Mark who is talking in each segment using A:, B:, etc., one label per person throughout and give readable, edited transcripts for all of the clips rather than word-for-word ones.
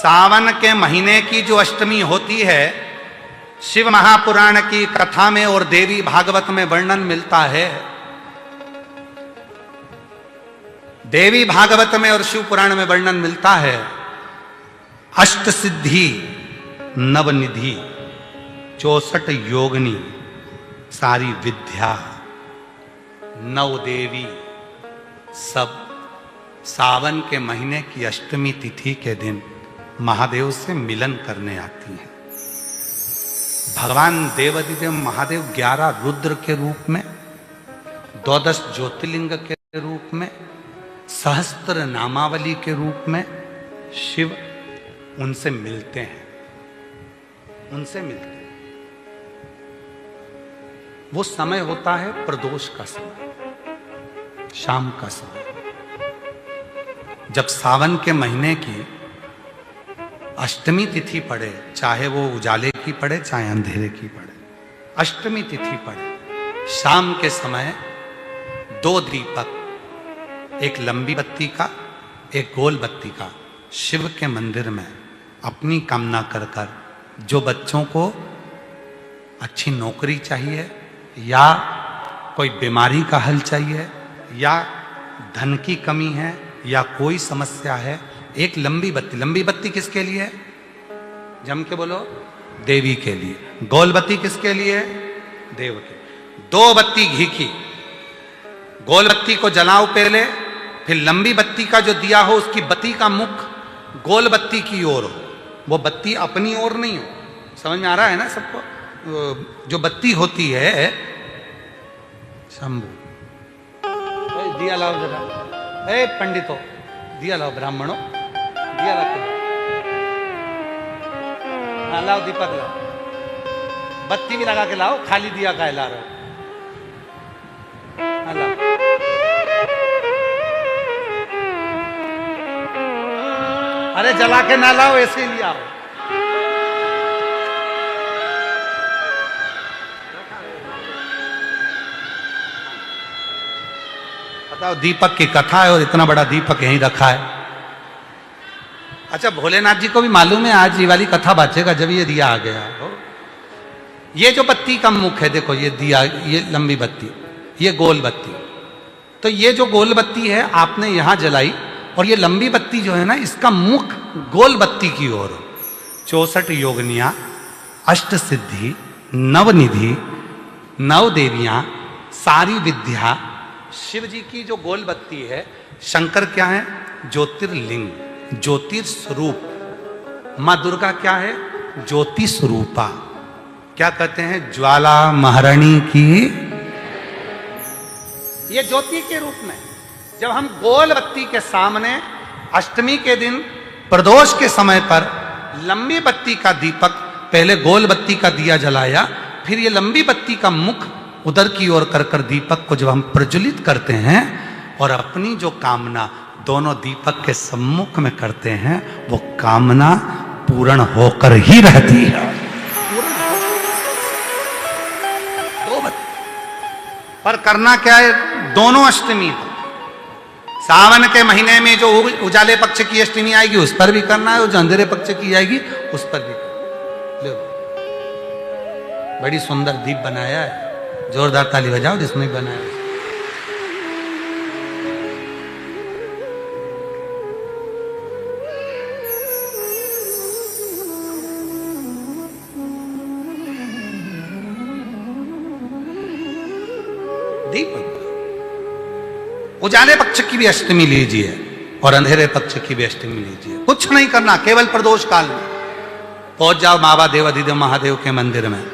A: सावन के महीने की जो अष्टमी होती है, शिव महापुराण की कथा में और देवी भागवत में वर्णन मिलता है। देवी भागवत में और शिव पुराण में वर्णन मिलता है, अष्ट सिद्धि नवनिधि 64 योगिनी सारी विद्या नव देवी सब सावन के महीने की अष्टमी तिथि के दिन महादेव से मिलन करने आती हैं। भगवान देवाधिदेव महादेव 11 रुद्र के रूप में, 12 ज्योतिर्लिंग के रूप में, सहस्त्र नामावली के रूप में शिव उनसे मिलते हैं, उनसे मिलते हैं। वो समय होता है प्रदोष का समय, शाम का समय। जब सावन के महीने की अष्टमी तिथि पड़े, चाहे वो उजाले की पड़े चाहे अंधेरे की पड़े, अष्टमी तिथि पड़े, शाम के समय 2 दीपक, एक लंबी बत्ती का एक गोल बत्ती का, शिव के मंदिर में अपनी कामना कर कर, जो बच्चों को अच्छी नौकरी चाहिए या कोई बीमारी का हल चाहिए या धन की कमी है या कोई समस्या है, एक लंबी बत्ती किसके लिए? जम के बोलो, देवी के लिए। गोल बत्ती किसके लिए? देव के। 2 बत्ती घी की, गोल बत्ती को जलाओ पहले, फिर लंबी बत्ती का जो दिया हो उसकी बत्ती का मुख गोल बत्ती की ओर हो, वो बत्ती अपनी ओर नहीं हो। समझ में आ रहा है ना सबको? जो बत्ती होती है, शंभू दिया लाओ जरा, ए पंडितों दिया लाओ, ब्राह्मणों दिया लाओ, हाँ लाओ, दीपक लाओ, बत्ती भी लगा के लाओ, खाली दिया का ला रहे हो, हाँ लाओ। अरे जला के ना लाओ, ऐसे ही लिया। बताओ, दीपक की कथा है और इतना बड़ा दीपक यहीं रखा है। अच्छा, भोलेनाथ जी को भी मालूम है आज ये वाली कथा बाचेगा जब ये दिया आ गया हो। ये जो बत्ती का मुख है, देखो ये दिया, ये लंबी बत्ती, ये गोल बत्ती, तो ये जो गोल बत्ती है आपने यहां जलाई, और ये लंबी बत्ती जो है ना, इसका मुख गोल बत्ती की ओर। 64 योगिनियां, अष्ट सिद्धि, नवनिधि, 9 देवियां, सारी विद्या। शिव जी की जो गोल बत्ती है, शंकर क्या है? ज्योतिर्लिंग, ज्योतिर्स्वरूप। मां दुर्गा क्या है? ज्योति स्वरूपा। क्या कहते हैं? ज्वाला महारानी की। ये ज्योति के रूप में जब हम गोल बत्ती के सामने अष्टमी के दिन प्रदोष के समय पर लंबी बत्ती का दीपक, पहले गोल बत्ती का दिया जलाया, फिर ये लंबी बत्ती का मुख उधर की ओर कर कर दीपक को जब हम प्रज्वलित करते हैं और अपनी जो कामना दोनों दीपक के सम्मुख में करते हैं, वो कामना पूर्ण होकर ही रहती है। दो बत्ती पर करना क्या है? दोनों अष्टमी पर, सावन के महीने में जो उजाले पक्ष की अष्टमी आएगी उस पर भी करना है, और जो अंधेरे पक्ष की आएगी उस पर भी करना है। बड़ी सुंदर दीप बनाया है, जोरदार ताली बजाओ जिसने बनाया। दीप उजाले पक्ष की भी अष्टमी लीजिए और अंधेरे पक्ष की भी अष्टमी लीजिए। कुछ नहीं करना, केवल प्रदोष काल में पहुंच जाओ बाबा देवाधिदेव महादेव के मंदिर में।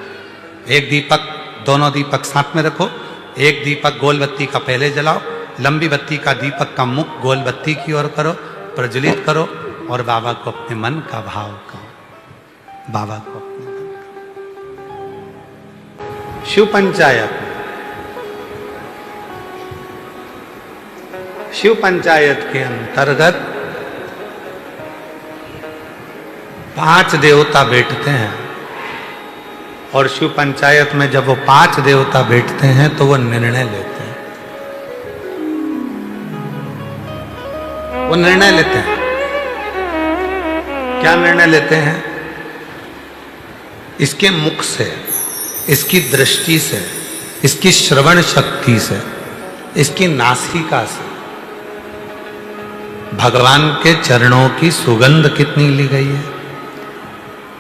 A: एक दीपक, दोनों दीपक साथ में रखो। एक दीपक गोल बत्ती का पहले जलाओ, लंबी बत्ती का दीपक का मुख गोल बत्ती की ओर करो, प्रज्वलित करो और बाबा को अपने मन का भाव कहो। बाबा को अपने मन का। शिव पंचायत, शिव पंचायत के अंतर्गत 5 देवता बैठते हैं, और शिव पंचायत में जब वो 5 देवता बैठते हैं तो वो निर्णय लेते हैं। वो निर्णय लेते हैं। क्या निर्णय लेते हैं? इसके मुख से, इसकी दृष्टि से, इसकी श्रवण शक्ति से, इसकी नासिका से भगवान के चरणों की सुगंध कितनी ली गई है।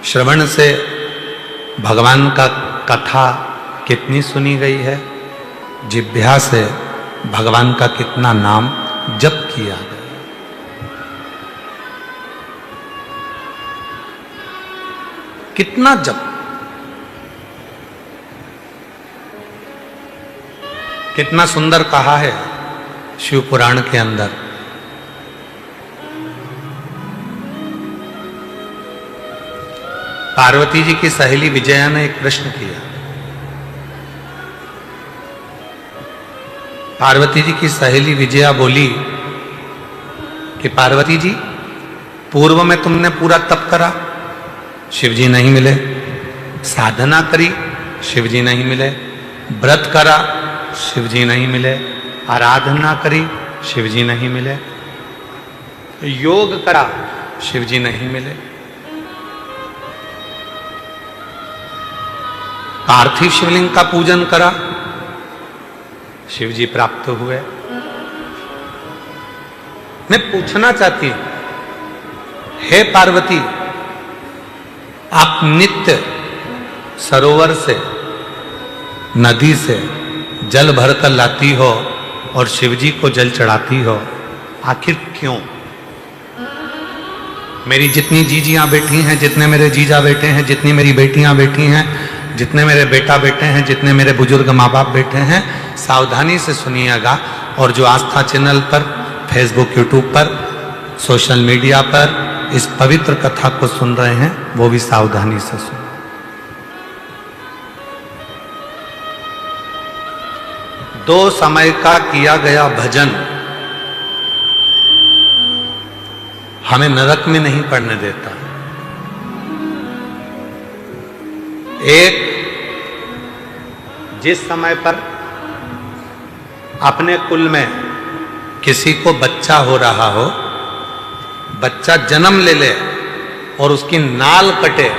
A: श्रवण से भगवान का कथा कितनी सुनी गई है। जिह्वा से भगवान का कितना नाम जप किया गया। कितना जप, कितना सुंदर कहा है शिव पुराण के अंदर। पार्वती जी की सहेली विजया ने एक प्रश्न किया। पार्वती जी की सहेली विजया बोली कि पार्वती जी, पूर्व में तुमने पूरा तप करा, शिवजी नहीं मिले। साधना करी, शिवजी नहीं मिले। व्रत करा, शिवजी नहीं मिले। आराधना करी, शिवजी नहीं मिले। योग करा, शिवजी नहीं मिले। पार्थिव शिवलिंग का पूजन करा, शिवजी प्राप्त हुए। मैं पूछना चाहती हूं, हे पार्वती, आप नित्य सरोवर से, नदी से जल भरकर लाती हो और शिवजी को जल चढ़ाती हो, आखिर क्यों? मेरी जितनी जीजियां बैठी हैं, जितने मेरे जीजा बैठे हैं, जितनी मेरी बेटियां बैठी हैं, जितने मेरे बेटा बैठे हैं, जितने मेरे बुजुर्ग माँ बाप बैठे हैं, सावधानी से सुनिएगा। और जो आस्था चैनल पर, फेसबुक, यूट्यूब पर, सोशल मीडिया पर इस पवित्र कथा को सुन रहे हैं, वो भी सावधानी से सुन। दो समय का किया गया भजन हमें नरक में नहीं पड़ने देता। एक, जिस समय पर अपने कुल में किसी को बच्चा हो रहा हो, बच्चा जन्म ले ले और उसकी नाल कटे,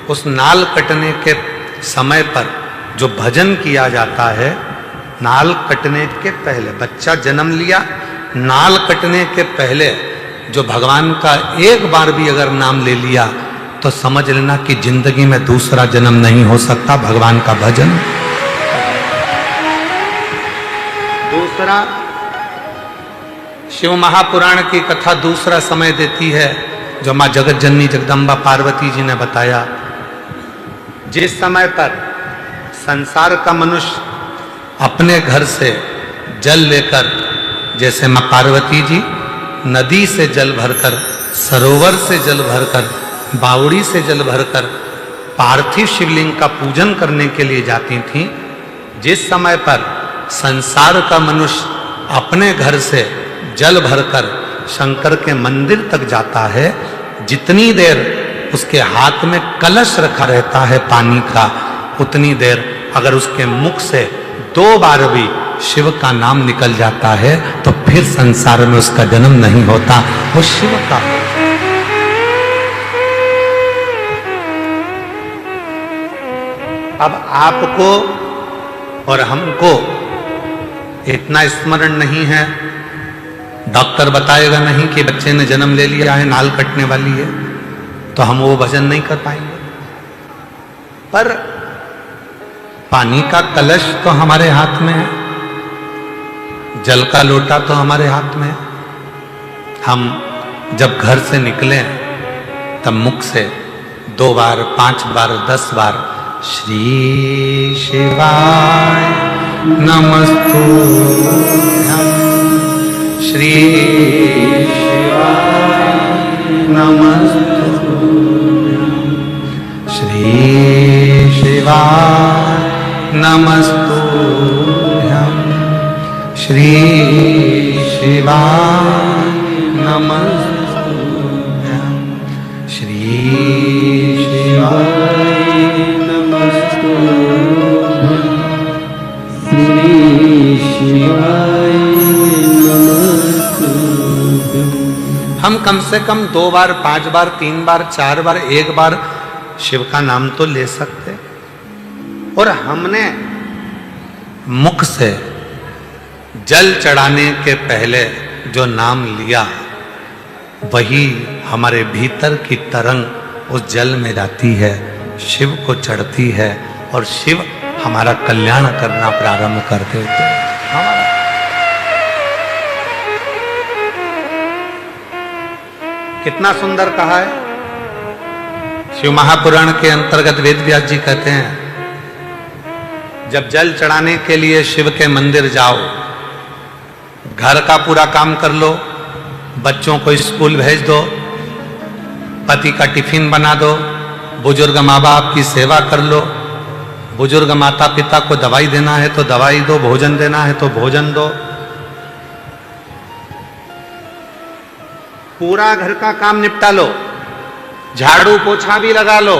A: उस नाल कटने के समय पर जो भजन किया जाता है, नाल कटने के पहले, बच्चा जन्म लिया, नाल कटने के पहले जो भगवान का एक बार भी अगर नाम ले लिया तो समझ लेना कि जिंदगी में दूसरा जन्म नहीं हो सकता भगवान का भजन। दूसरा, शिव महापुराण की कथा दूसरा समय देती है जो मां जगत जननी जगदम्बा पार्वती जी ने बताया। जिस समय पर संसार का मनुष्य अपने घर से जल लेकर, जैसे मां पार्वती जी नदी से जल भरकर, सरोवर से जल भरकर, बावड़ी से जल भरकर पार्थिव शिवलिंग का पूजन करने के लिए जाती थीं, जिस समय पर संसार का मनुष्य अपने घर से जल भरकर शंकर के मंदिर तक जाता है, जितनी देर उसके हाथ में कलश रखा रहता है पानी का, उतनी देर अगर उसके मुख से 2 बार भी शिव का नाम निकल जाता है तो फिर संसार में उसका जन्म नहीं होता, वो शिव का। अब आपको और हमको इतना स्मरण नहीं है, डॉक्टर बताएगा नहीं कि बच्चे ने जन्म ले लिया है, नाल कटने वाली है, तो हम वो भजन नहीं कर पाएंगे। पर पानी का कलश तो हमारे हाथ में है, जल का लोटा तो हमारे हाथ में है। हम जब घर से निकले तब मुख से 2 बार, 5 बार, 10 बार श्री शिवाय नमस्तुभ्यं, श्री शिवाय नमस्तुभ्यं, श्री शिवाय नमस्तुभ्यं, श्री शिवाय नमस्तुभ्यं, श्री शिवाय नमस्तुभ्यं, श्री शिवाय नमस्तुभ्यं। हम कम से कम 2 बार, 5 बार, 3 बार, 4 बार, 1 बार शिव का नाम तो ले सकते। और हमने मुख से जल चढ़ाने के पहले जो नाम लिया, वही हमारे भीतर की तरंग उस जल में जाती है, शिव को चढ़ती है और शिव हमारा कल्याण करना प्रारंभ कर देते हैं। कितना सुंदर कहा है। शिव महापुराण के अंतर्गत वेद व्यास जी कहते हैं, जब जल चढ़ाने के लिए शिव के मंदिर जाओ, घर का पूरा काम कर लो, बच्चों को स्कूल भेज दो, पति का टिफिन बना दो, बुजुर्ग माँ बाप की सेवा कर लो, बुजुर्ग माता पिता को दवाई देना है तो दवाई दो, भोजन देना है तो भोजन दो, पूरा घर का काम निपटा लो, झाड़ू पोछा भी लगा लो,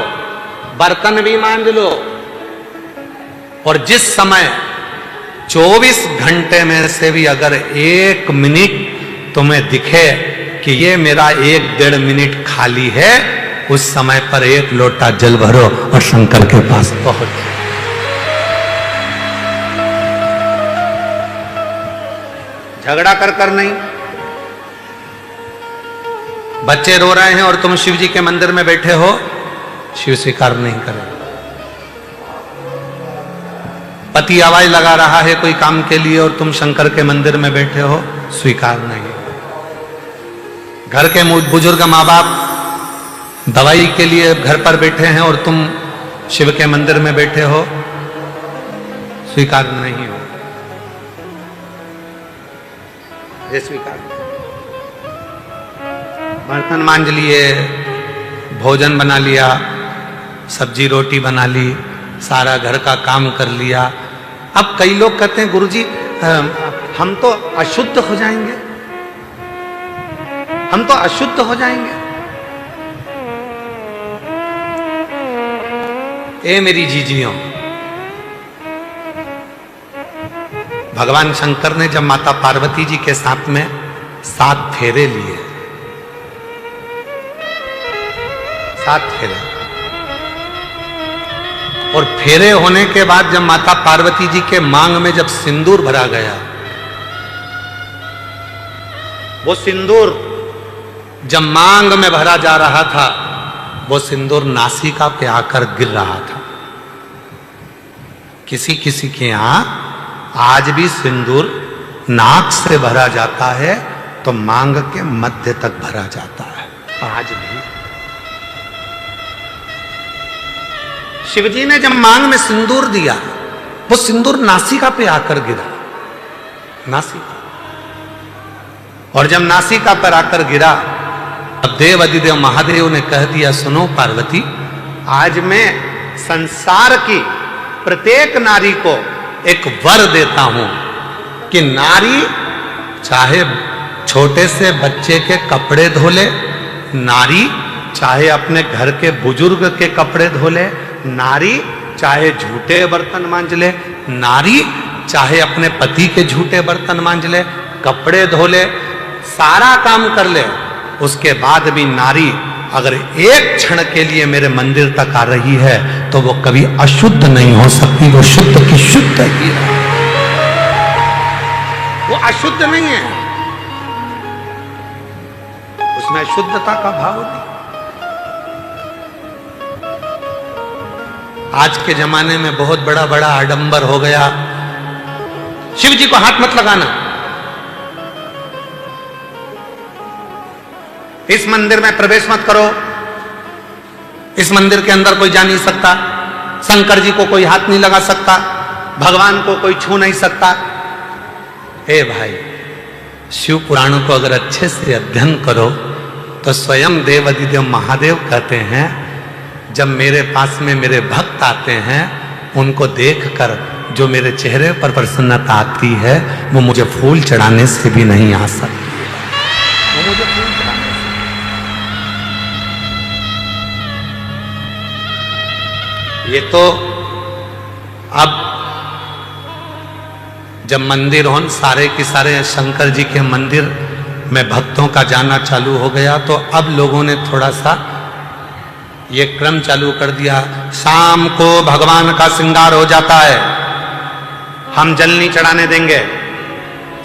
A: बर्तन भी मांज लो। और जिस समय 24 घंटे में से भी अगर 1 मिनट तुम्हें दिखे कि ये मेरा 1-1.5 मिनट खाली है, उस समय पर 1 लोटा जल भरो और शंकर के पास पहुंच। झगड़ा कर नहीं। बच्चे रो रहे हैं और तुम शिव जी के मंदिर में बैठे हो, शिव स्वीकार नहीं करेगा। पति आवाज लगा रहा है कोई काम के लिए और तुम शंकर के मंदिर में बैठे हो, स्वीकार नहीं। घर के बुजुर्ग माँ बाप दवाई के लिए घर पर बैठे हैं और तुम शिव के मंदिर में बैठे हो, स्वीकार नहीं हो। ये स्वीकार। बर्तन मांज लिए, भोजन बना लिया, सब्जी रोटी बना ली, सारा घर का काम कर लिया। अब कई लोग कहते हैं गुरुजी हम तो अशुद्ध हो जाएंगे, हम तो अशुद्ध हो जाएंगे। ए मेरी जीजियों, भगवान शंकर ने जब माता पार्वती जी के साथ में 7 फेरे लिए, 7 फेरे, और फेरे होने के बाद जब माता पार्वती जी के मांग में जब सिंदूर भरा गया, वो सिंदूर जब मांग में भरा जा रहा था, वो सिंदूर नासिका पे आकर गिर रहा था। किसी किसी के यहां आज भी सिंदूर नाक से भरा जाता है तो मांग के मध्य तक भरा जाता है, आज भी। शिवजी ने जब मांग में सिंदूर दिया, वो सिंदूर नासिका पे आकर गिरा, नासिका। और जब नासिका पर आकर गिरा, अब देव अधिदेव महादेव ने कह दिया, सुनो पार्वती, आज मैं संसार की प्रत्येक नारी को एक वर देता हूं कि नारी चाहे छोटे से बच्चे के कपड़े धो ले, नारी चाहे अपने घर के बुजुर्ग के कपड़े धो ले, नारी चाहे झूठे बर्तन मांज ले, नारी चाहे अपने पति के झूठे बर्तन मांज ले, कपड़े धो ले, सारा काम कर ले, उसके बाद भी नारी अगर एक क्षण के लिए मेरे मंदिर तक आ रही है तो वो कभी अशुद्ध नहीं हो सकती, वो शुद्ध की शुद्ध ही है, वो अशुद्ध नहीं है, उसमें शुद्धता का भाव नहीं। आज के जमाने में बहुत बड़ा बड़ा आडंबर हो गया, शिव जी को हाथ मत लगाना, इस मंदिर में प्रवेश मत करो, इस मंदिर के अंदर कोई जा नहीं सकता, शंकर जी को कोई हाथ नहीं लगा सकता, भगवान को कोई छू नहीं सकता। हे भाई, शिव पुराणों को अगर अच्छे से अध्ययन करो तो स्वयं देव अधिदेव महादेव कहते हैं, जब मेरे पास में मेरे भक्त आते हैं, उनको देखकर जो मेरे चेहरे पर प्रसन्नता आती है, वो मुझे फूल चढ़ाने से भी नहीं आ सकती, वो मुझे फूल चढ़ाने से। ये तो अब जब मंदिर हो, सारे के सारे शंकर जी के मंदिर में भक्तों का जाना चालू हो गया, तो अब लोगों ने थोड़ा सा ये क्रम चालू कर दिया। शाम को भगवान का श्रृंगार हो जाता है, हम जल नहीं चढ़ाने देंगे।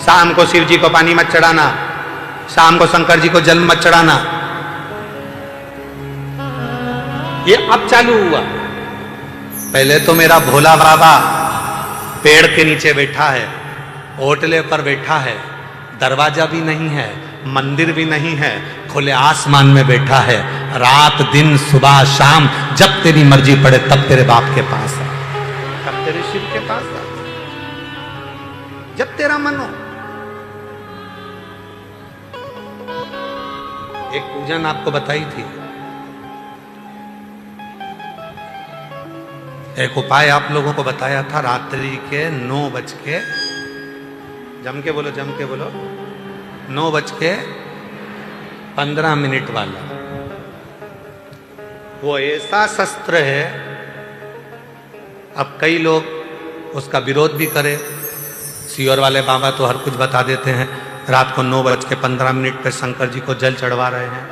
A: शाम को शिव जी को पानी मत चढ़ाना, शाम को शंकर जी को जल मत चढ़ाना। ये अब चालू हुआ। पहले तो मेरा भोला बाबा पेड़ के नीचे बैठा है, ओटले पर बैठा है, दरवाजा भी नहीं है, मंदिर भी नहीं है, खुले आसमान में बैठा है। रात दिन सुबह शाम जब तेरी मर्जी पड़े तब तेरे बाप के पास आ, तब तेरे शिव के पास आ, जब तेरा मन हो। एक पूजन आपको बताई थी, एक उपाय आप लोगों को बताया था। रात्रि के 9 बज के, जम के बोलो 9:15 वाला। वो ऐसा शस्त्र है, अब कई लोग उसका विरोध भी करें। सीहोर वाले बाबा तो हर कुछ बता देते हैं। रात को 9:15 पे शंकर जी को जल चढ़वा रहे हैं।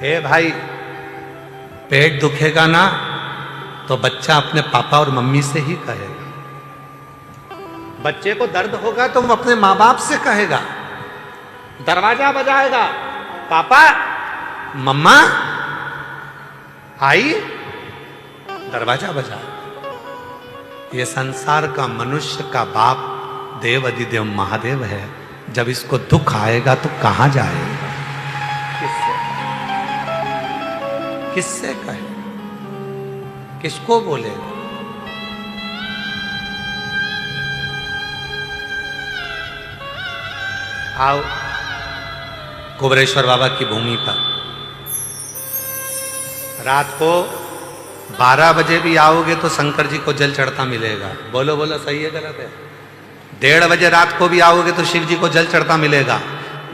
A: हे भाई, पेट दुखेगा ना तो बच्चा अपने पापा और मम्मी से ही कहेगा, बच्चे को दर्द होगा तो वो अपने माँ बाप से कहेगा। दरवाजा बजाएगा, पापा मम्मा आई, दरवाजा बजा। ये संसार का मनुष्य का बाप देव अधिदेव महादेव है। जब इसको दुख आएगा तो कहां जाएगा, किससे कहे, किसको बोलेगा? आओ कुबरेश्वर बाबा की भूमि पर रात को 12 बजे भी आओगे तो शंकर जी को जल चढ़ता मिलेगा। बोलो बोलो, सही है गलत है? 1:30 बजे रात को भी आओगे तो शिव जी को जल चढ़ता मिलेगा।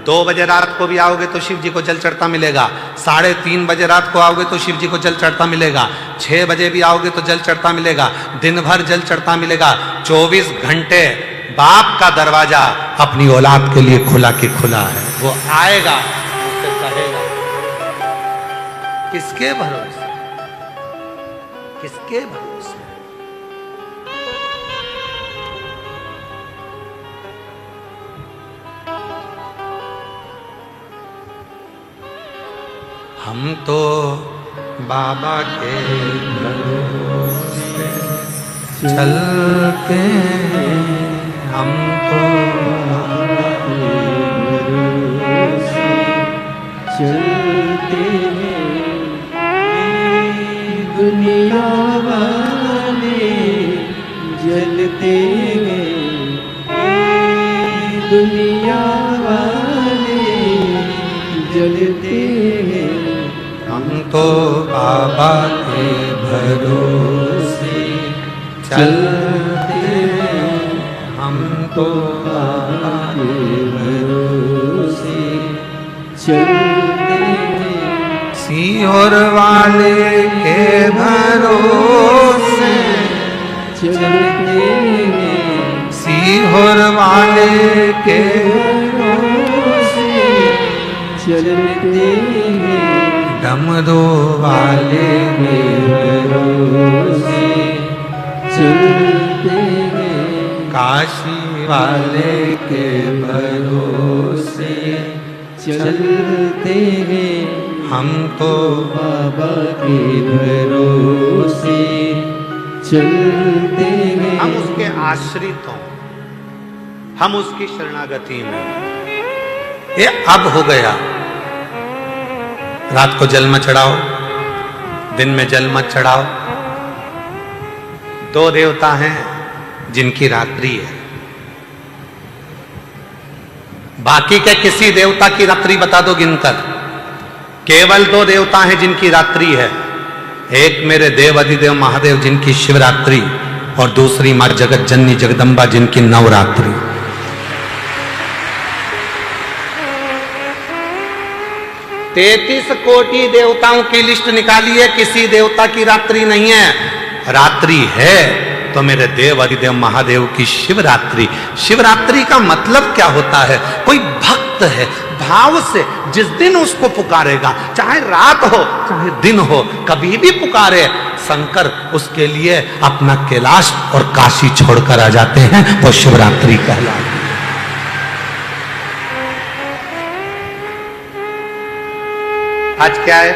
A: 2 बजे रात को भी आओगे तो शिव जी को जल चढ़ता मिलेगा। 3:30 बजे रात को आओगे तो शिव जी को जल चढ़ता मिलेगा। 6 बजे भी आओगे तो जल चढ़ता मिलेगा। दिन भर जल चढ़ता मिलेगा। 24 घंटे बाप का दरवाजा अपनी औलाद के लिए खुला के खुला है। वो आएगा, उससे कहेगा। किसके भरोसे, किसके भरोसे? हम तो बाबा के भरोसे चलते हैं, हम तो बाबा के भरोसे चलते हैं।
B: दुनिया वाले जलते हैं, दुनिया वाले जलते हैं।
A: हम तो बाबा के भरोसे चलते हैं, हम तो बाबा के भरोसे
B: चलते हैं।
A: सीहोर वाले के भरोसे
B: चलते हैं,
A: सीहोर वाले के
B: भरोसे चलते हैं।
A: डमरू वाले के
B: भरोसे चलते हैं,
A: काशी वाले के भरोसे
B: चलते हैं।
A: हम तो
B: बाबा के भरोसे चलते हैं।
A: हम उसके आश्रित हों, हम उसकी शरणागति में। ये अब हो गया। रात को जल मत चढ़ाओ, दिन में जल मत चढ़ाओ। 2 देवता हैं जिनकी रात्रि है, बाकी के किसी देवता की रात्रि बता दो गिनकर। केवल 2 देवता हैं जिनकी रात्रि है। एक मेरे देव अधिदेव महादेव जिनकी शिवरात्रि, और दूसरी मां जगत जननी जगदम्बा जिनकी नवरात्रि। 33 कोटि देवताओं की लिस्ट निकाली है, किसी देवता की रात्रि नहीं है। रात्रि है तो मेरे देव अधिदेव महादेव की शिवरात्रि। शिवरात्रि का मतलब क्या होता है? कोई भक्त भक्त है, भाव से जिस दिन उसको पुकारेगा, चाहे रात हो चाहे दिन हो, कभी भी पुकारे शंकर उसके लिए अपना कैलाश और काशी छोड़कर आ जाते हैं। वो शिवरात्रि कहलाती है। आज क्या है?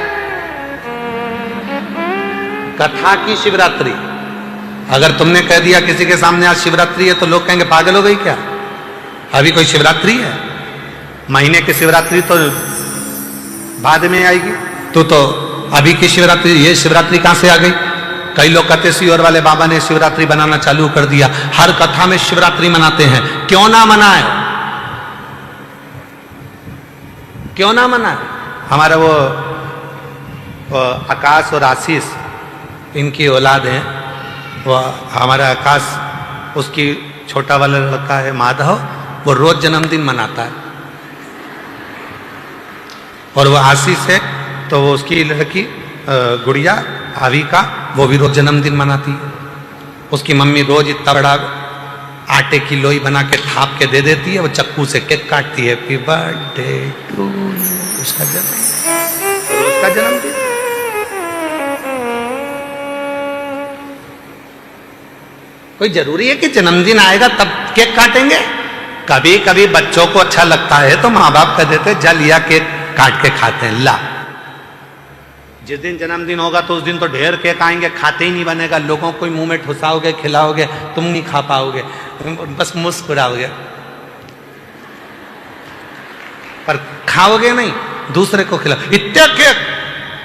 A: कथा की शिवरात्रि। अगर तुमने कह दिया किसी के सामने आज शिवरात्रि है तो लोग कहेंगे पागल हो गई क्या? अभी कोई शिवरात्रि है? महीने की शिवरात्रि तो बाद में आएगी। तो अभी की शिवरात्रि, ये शिवरात्रि कहां से आ गई? कई लोग कहते सीहोर वाले बाबा ने शिवरात्रि बनाना चालू कर दिया, हर कथा में शिवरात्रि मनाते हैं। क्यों ना मनाए, क्यों ना मनाए? हमारा वो आकाश और आशीष इनकी औलाद है। वो हमारा आकाश, उसकी छोटा वाला लड़का है माधव, वो रोज जन्मदिन मनाता है। और वो आशीष है तो वो उसकी लड़की गुड़िया आविका, वो भी रोज जन्मदिन मनाती है। उसकी मम्मी रोज इतना बड़ा आटे की लोई बना के थाप के दे देती है, वो चक्कू से केक काटती है, हैप्पी बर्थडे टू यू, उसका जन्मदिन। कोई जरूरी है कि जन्मदिन आएगा तब केक काटेंगे? कभी कभी बच्चों को अच्छा लगता है तो माँ बाप कह देते जा लिया केक काट के खाते हैं। ला, जिस दिन जन्मदिन होगा तो उस दिन तो ढेर केक आएंगे, खाते ही नहीं बनेगा। लोगों को मुंह में ठुसाओगे, खिलाओगे, तुम नहीं खा पाओगे, बस मुस्कुराओगे, पर खाओगे नहीं, दूसरे को खिलाओ। इतने केक,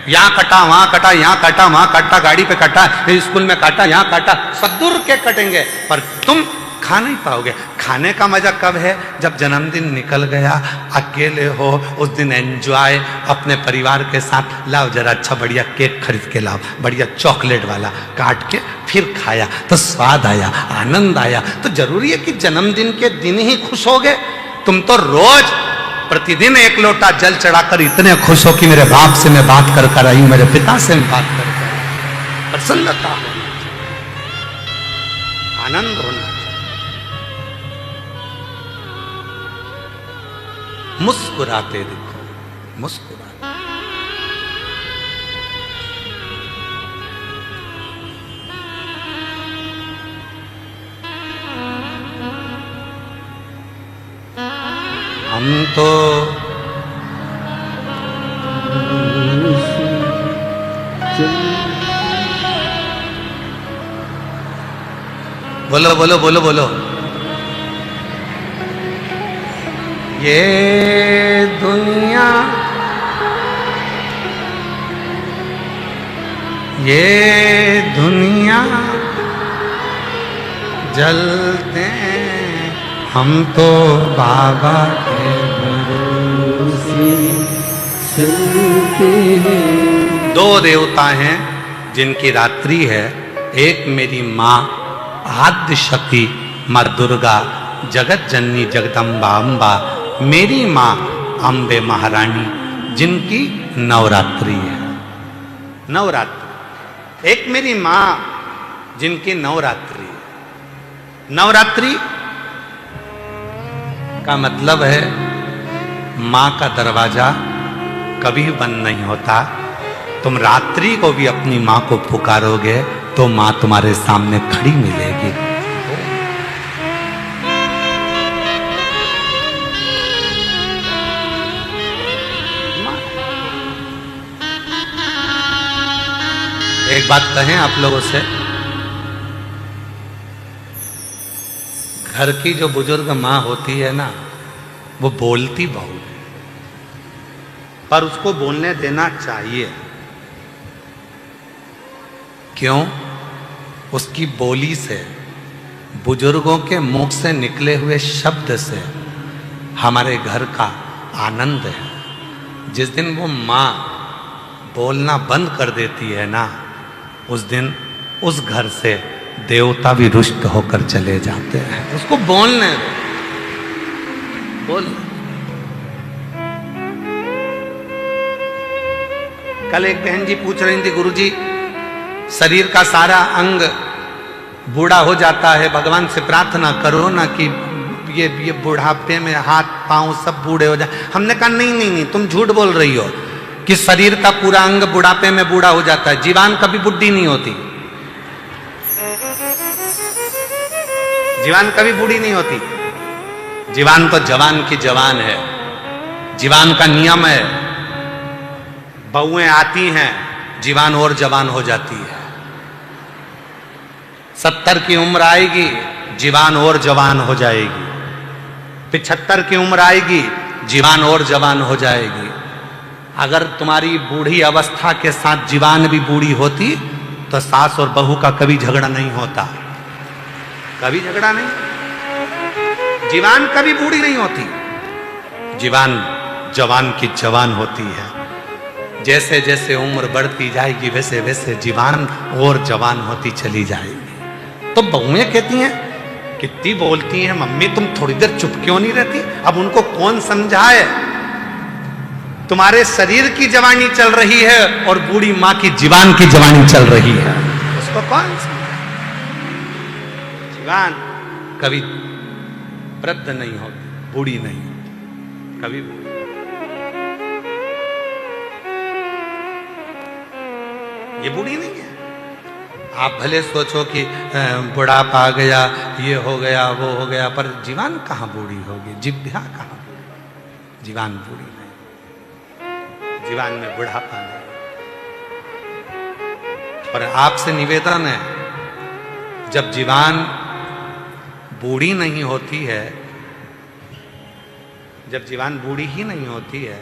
A: यहाँ कटा वहां कटा, यहाँ काटा वहां काटा, गाड़ी पे काटा, स्कूल में काटा, यहाँ काटा, सदुर केक कटेंगे, पर तुम खा नहीं पाओगे। खाने का मजा कब है? जब जन्मदिन निकल गया, अकेले हो, उस दिन एंजॉय अपने परिवार के साथ। लाओ जरा अच्छा बढ़िया केक खरीद के लाओ, बढ़िया चॉकलेट वाला, काट के फिर खाया तो स्वाद आया, आनंद आया। तो जरूरी है कि जन्मदिन के दिन ही खुश हो गए? तुम तो रोज प्रतिदिन एक लोटा जल चढ़ाकर इतने खुश हो कि मेरे बाप से मैं बात कर कर आई हूं, मेरे पिता से मैं बात कर कर आई। प्रसन्नता होना चाहिए, आनंद होना चाहिए, मुस्कुराते दिखो, मुस्कुराते। हम तो बोलो बोलो बोलो बोलो। ये दुनिया, ये दुनिया जलते, हम तो बाबा के भरोसे चलते हैं। दो देवता हैं जिनकी रात्रि है, एक मेरी माँ आद्य शक्ति माँ दुर्गा, जगत जननी जगदम्बा अम्बा, मेरी माँ अम्बे महारानी, जिनकी नवरात्रि है। नवरात्रि, एक मेरी माँ जिनकी नवरात्रि है। नवरात्रि का मतलब है माँ का दरवाजा कभी बंद नहीं होता। तुम रात्रि को भी अपनी माँ को पुकारोगे तो माँ तुम्हारे सामने खड़ी मिलेगी। एक बात कहें आप लोगों से, घर की जो बुजुर्ग माँ होती है ना, वो बोलती बहुत है, पर उसको बोलने देना चाहिए। क्यों? उसकी बोली से, बुजुर्गों के मुख से निकले हुए शब्द से हमारे घर का आनंद है। जिस दिन वो माँ बोलना बंद कर देती है ना, उस दिन उस घर से देवता भी रुष्ट होकर चले जाते हैं। उसको बोलने दो, बोल। कल एक बहन जी पूछ रही थी, गुरुजी शरीर का सारा अंग बूढ़ा हो जाता है, भगवान से प्रार्थना करो ना कि ये बुढ़ापे में हाथ पांव सब बूढ़े हो जाए। हमने कहा नहीं नहीं नहीं, तुम झूठ बोल रही हो कि शरीर का पूरा अंग बुढ़ापे में बूढ़ा हो जाता है। जीवान कभी बुढ़ी नहीं होती, जीवान कभी बूढ़ी नहीं होती। जीवान तो जवान की जवान है, जीवान का नियम है। बहुएं आती हैं, जीवान और जवान हो जाती है। 70 की उम्र आएगी, जीवान और जवान हो जाएगी। 75 की उम्र आएगी, जीवान और जवान हो जाएगी। अगर तुम्हारी बूढ़ी अवस्था के साथ जीवान भी बूढ़ी होती तो सास और बहू का कभी झगड़ा नहीं होता, कभी झगड़ा नहीं। जीवान कभी बूढ़ी नहीं होती, जीवान जवान की जवान होती है। जैसे जैसे उम्र बढ़ती जाएगी वैसे वैसे जीवान और जवान होती चली जाएगी। तो बहुएं कहती हैं, कितनी बोलती हैं मम्मी, तुम थोड़ी देर चुप क्यों नहीं रहती? अब उनको कौन समझाए? तुम्हारे शरीर की जवानी चल रही है और बूढ़ी माँ की जीवान की जवानी चल रही है, उसको कौन समझाए? जीवान कभी वृद्ध नहीं होती, बूढ़ी नहीं होती, कभी बूढ़ी। ये बूढ़ी नहीं है। आप भले सोचो कि बुढ़ापा आ गया, ये हो गया, वो हो गया, पर जीवान कहाँ बूढ़ी होगी? जिभ्या कहाँ बूढ़ी? जीवान बूढ़ी नहीं, जीवान में बुढ़ापा नहीं। पर आपसे निवेदन है, जब जीवान बूढ़ी नहीं होती है, जब जीवान बूढ़ी ही नहीं होती है,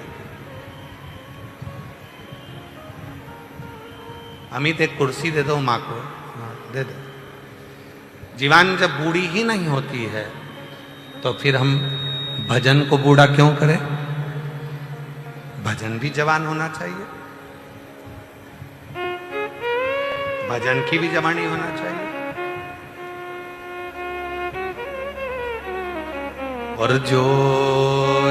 A: अमित एक कुर्सी दे दो माँ को, दे दो। जीवान जब बूढ़ी ही नहीं होती है तो फिर हम भजन को बूढ़ा क्यों करें? भजन भी जवान होना चाहिए, भजन की भी जवानी होना चाहिए। और जो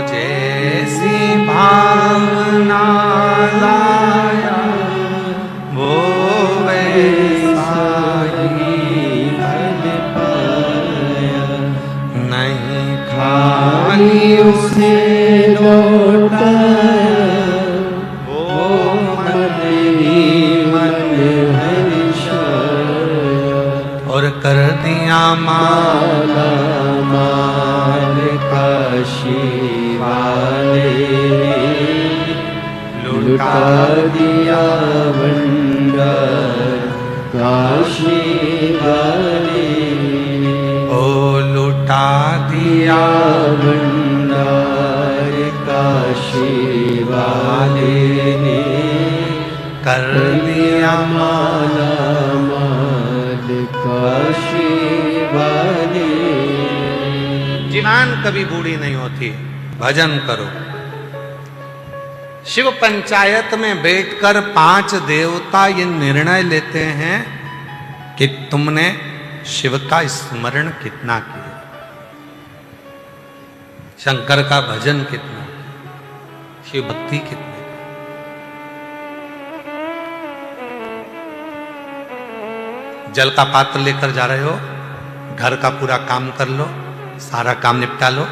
A: जैसी भावना लाया वो वैसा ही फल पाया, नहीं खाली उसे लौटाया, वो मन ही मन हर्षाया। और कर दिया माला माल काशी वाले, लुटा दिया भंडार काशी वाले। ओ लुटा दिया भंडार काशी वाले ने, कर दिया माला माल काशी वाले। जीवान कभी बूढ़ी नहीं होती, भजन करो। शिव पंचायत में बैठकर 5 देवता ये निर्णय लेते हैं कि तुमने शिव का स्मरण कितना किया, शंकर का भजन कितना, शिव भक्ति कितनी। जल का पात्र लेकर जा रहे हो, घर का पूरा काम कर लो, सारा काम निपटा लो,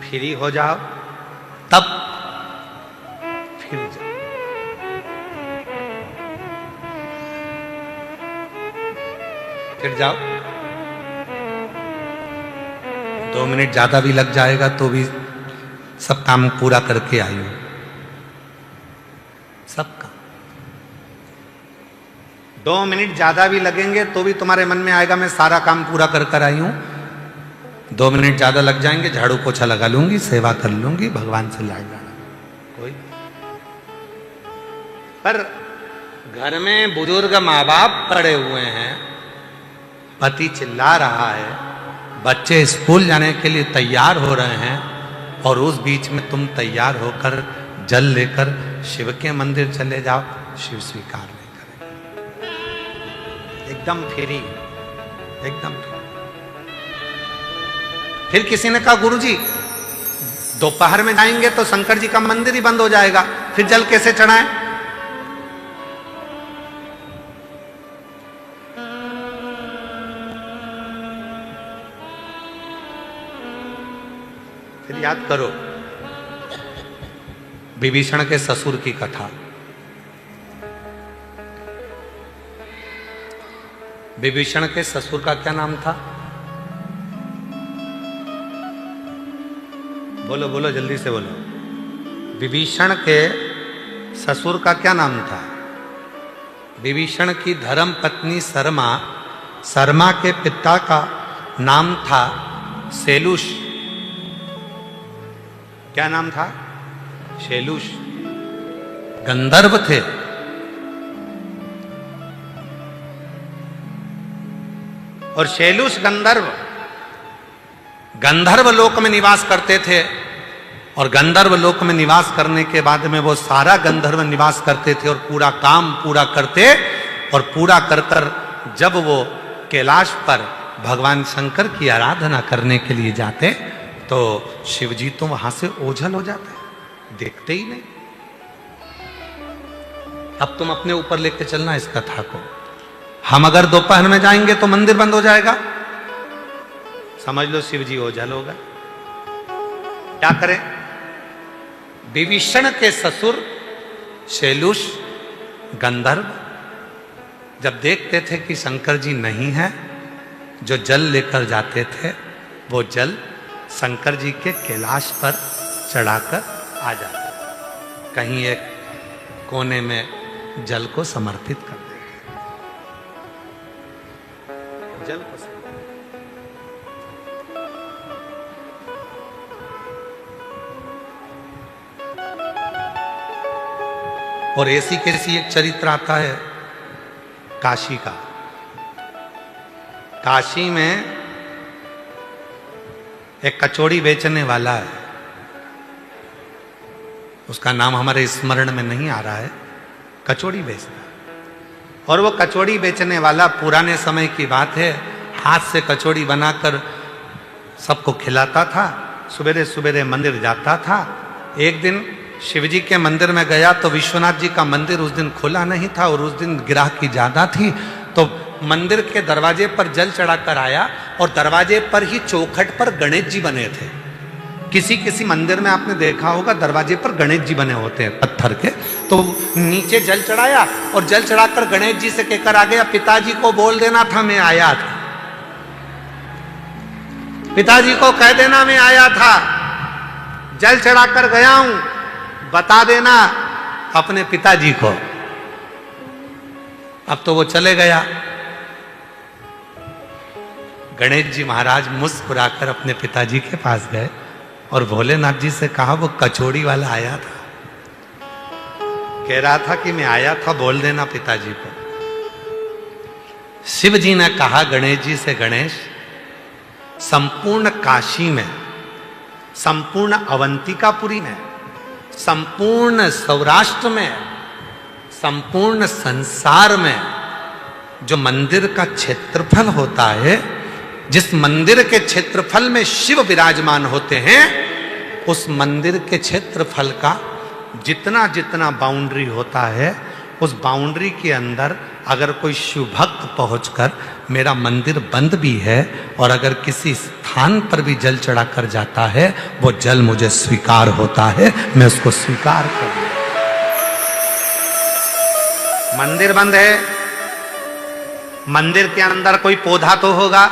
A: फ्री हो जाओ, तब फिर जाओ। फिर जाओ, 2 मिनट ज्यादा भी लग जाएगा तो भी सब काम पूरा करके आई हो, सबका। 2 मिनट ज्यादा भी लगेंगे तो भी तुम्हारे मन में आएगा मैं सारा काम पूरा कर कर आई हूं। 2 मिनट ज्यादा लग जाएंगे, झाड़ू पोछा लगा लूंगी, सेवा कर लूंगी, भगवान से लड़ जाना कोई। पर घर में बुजुर्ग माँ बाप पड़े हुए हैं, पति चिल्ला रहा है, बच्चे स्कूल जाने के लिए तैयार हो रहे हैं, और उस बीच में तुम तैयार होकर जल लेकर शिव के मंदिर चले जाओ, शिव स्वीकार नहीं करेगा। एकदम फ्री, एकदम फ्री। फिर किसी ने कहा गुरुजी दोपहर में जाएंगे तो शंकर जी का मंदिर ही बंद हो जाएगा, फिर जल कैसे चढ़ाएं? याद करो विभीषण के ससुर की कथा। विभीषण के ससुर का क्या नाम था? बोलो बोलो जल्दी से बोलो। विभीषण के ससुर का क्या नाम था? विभीषण की धर्म पत्नी शर्मा, शर्मा के पिता का नाम था शैलुष। क्या नाम था? शैलुष। गंधर्व थे। और शैलुष गंधर्व लोक में निवास करते थे। और गंधर्व लोक में निवास करने के बाद में वो सारा गंधर्व निवास करते थे और पूरा काम पूरा करते। और पूरा कर कर जब वो कैलाश पर भगवान शंकर की आराधना करने के लिए जाते तो शिवजी तो वहां से ओझल हो जाते, देखते ही नहीं। अब तुम अपने ऊपर लेके चलना इस कथा को। हम अगर दोपहर में जाएंगे तो मंदिर बंद हो जाएगा, समझ लो शिवजी ओझल होगा। क्या करें? विभीषण के ससुर शैलुष गंधर्व जब देखते थे कि शंकर जी नहीं है, जो जल लेकर जाते थे वो जल शंकर जी के कैलाश पर चढ़ाकर आ जाते, कहीं एक कोने में जल को समर्पित कर देते। जल को और ऐसी कैसी एक चरित्र आता है काशी का। काशी में एक कचौड़ी बेचने वाला है, उसका नाम हमारे स्मरण में नहीं आ रहा है। कचौड़ी बेचता है और वो कचौड़ी बेचने वाला पुराने समय की बात है, हाथ से कचौड़ी बनाकर सबको खिलाता था। सवेरे सवेरे मंदिर जाता था। एक दिन शिवजी के मंदिर में गया तो विश्वनाथ जी का मंदिर उस दिन खुला नहीं था और उस दिन ग्राहकी ज्यादा थी, तो मंदिर के दरवाजे पर जल चढ़ाकर आया और दरवाजे पर ही चौखट पर गणेश जी बने थे। किसी किसी मंदिर में आपने देखा होगा दरवाजे पर गणेश जी बने होते हैं पत्थर के। तो नीचे जल चढ़ाया और जल चढ़ाकर गणेश जी से कहकर आ गया, पिताजी को बोल देना था मैं आया था, पिताजी को कह देना मैं आया था, जल चढ़ाकर गया हूं, बता देना अपने पिताजी को। अब तो वो चले गया। गणेश जी महाराज मुस्कुराकर अपने पिताजी के पास गए और भोलेनाथ जी से कहा, वो कचौड़ी वाला आया था, कह रहा था कि मैं आया था, बोल देना पिताजी को। शिव जी ने कहा गणेश जी से, गणेश संपूर्ण काशी में, संपूर्ण अवंतिकापुरी में, संपूर्ण सौराष्ट्र में, संपूर्ण संसार में जो मंदिर का क्षेत्रफल होता है, जिस मंदिर के क्षेत्रफल में शिव विराजमान होते हैं, उस मंदिर के क्षेत्रफल का जितना जितना बाउंड्री होता है, उस बाउंड्री के अंदर अगर कोई शिव भक्त पहुंचकर मेरा मंदिर बंद भी है और अगर किसी स्थान पर भी जल चढ़ाकर जाता है, वो जल मुझे स्वीकार होता है, मैं उसको स्वीकार कर लूं। मंदिर बंद है, मंदिर के अंदर कोई पौधा तो होगा,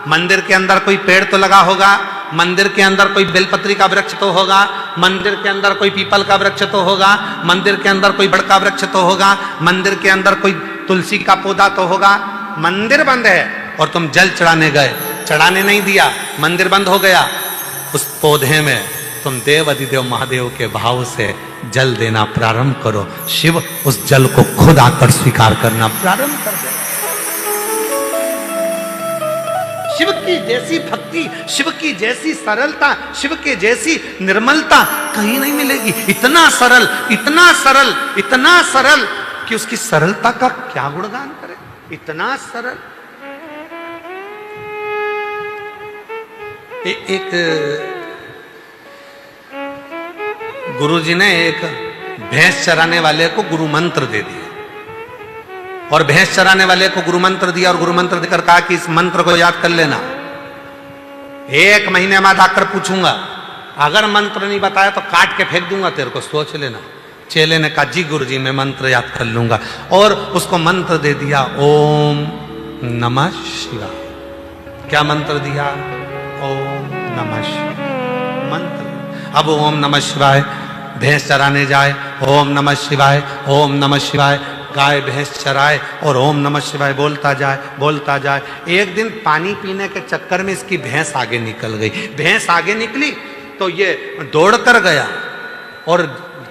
A: मंदिर के अंदर कोई पेड़ तो लगा होगा, मंदिर के अंदर कोई बेलपत्री का वृक्ष तो होगा, मंदिर के अंदर कोई पीपल का वृक्ष तो होगा, मंदिर के अंदर कोई बड़ का वृक्ष तो होगा, मंदिर के अंदर कोई तुलसी का पौधा तो होगा। मंदिर बंद है और तुम जल चढ़ाने गए, चढ़ाने नहीं दिया, मंदिर बंद हो गया। उस पौधे में तुम देव अधिदेव महादेव के भाव से जल देना प्रारंभ करो, शिव उस जल को खुद आकर स्वीकार करना प्रारंभ कर दे। शिव की जैसी भक्ति, शिव की जैसी सरलता, शिव के जैसी निर्मलता कहीं नहीं मिलेगी। इतना सरल, इतना सरल, इतना सरल कि उसकी सरलता का क्या गुणगान करें। इतना सरल। एक गुरुजी ने एक भैंस चराने वाले को गुरु मंत्र दे दिया और भैंस चराने वाले को गुरु मंत्र दिया और गुरु मंत्र देकर कहा कि इस मंत्र को याद कर लेना, 1 महीने बाद आकर पूछूंगा अगर मंत्र नहीं बताया तो काट के फेंक दूंगा तेरे को, सोच लेना। चेले ने कहा जी गुरुजी मैं मंत्र याद कर लूंगा, और उसको मंत्र दे दिया ओम नमः शिवाय। क्या मंत्र दिया? ओम नमः शिवाय मंत्र। अब ओम नमः शिवाय भैंस चराने जाए, ओम नमः शिवाय, ओम नमः शिवाय, गाय भैंस चराए और ओम नमः शिवाय बोलता जाए। एक दिन पानी पीने के चक्कर में इसकी भैंस आगे निकल गई। भैंस आगे निकली तो ये दौड़ कर गया, और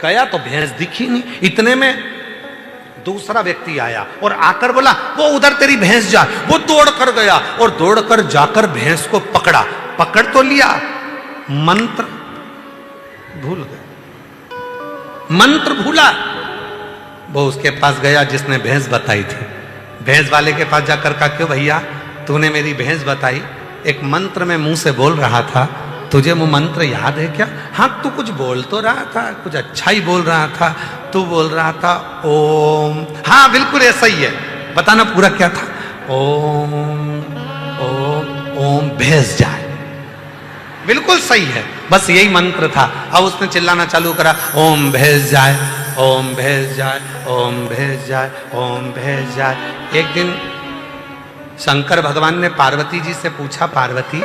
A: गया तो भैंस दिखी नहीं। इतने में दूसरा व्यक्ति आया और आकर बोला वो उधर तेरी भैंस जा। वो दौड़ कर गया और दौड़ कर जाकर भैंस को पकड़ा। पकड़ तो लिया, मंत्र भूल गया, मंत्र भूला। वो उसके पास गया जिसने भैंस बताई थी। भैंस वाले के पास जाकर कहा क्यों भैया तूने मेरी भैंस बताई, एक मंत्र में मुंह से बोल रहा था, तुझे वो मंत्र याद है क्या? हाँ तू कुछ बोल तो रहा था, कुछ अच्छा ही बोल रहा था। तू बोल रहा था ओम, हाँ बिल्कुल ऐसा ही है, बताना पूरा क्या था? ओम ओम ओम भैंस जाए, बिल्कुल सही है, बस यही मंत्र था। अब उसने चिल्लाना चालू करा ओम भैंस जाए, ओम भैंस जाए, ओम भैंस जाए, ओम भैंस जाए। एक दिन शंकर भगवान ने पार्वती जी से पूछा, पार्वती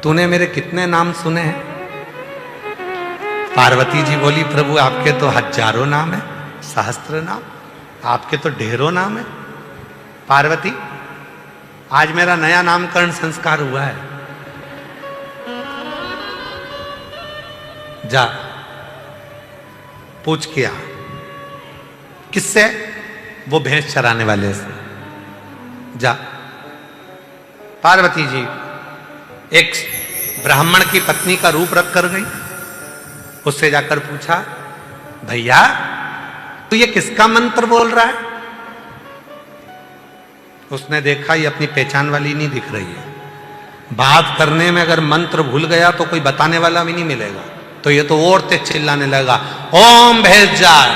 A: तूने मेरे कितने नाम सुने हैं? पार्वती जी बोली प्रभु आपके तो हजारों नाम है, सहस्त्र नाम, आपके तो ढेरों नाम है। पार्वती आज मेरा नया नामकरण संस्कार हुआ है, जा पूछ किया। किससे? वो भैंस चराने वाले से। जा। पार्वती जी एक ब्राह्मण की पत्नी का रूप रख कर गई, उससे जाकर पूछा भैया तू ये किसका मंत्र बोल रहा है? उसने देखा ये अपनी पहचान वाली नहीं दिख रही है। बात करने में अगर मंत्र भूल गया तो कोई बताने वाला भी नहीं मिलेगा, तो ये तो और तेज चिल्लाने लगा ओम भैंस जाए,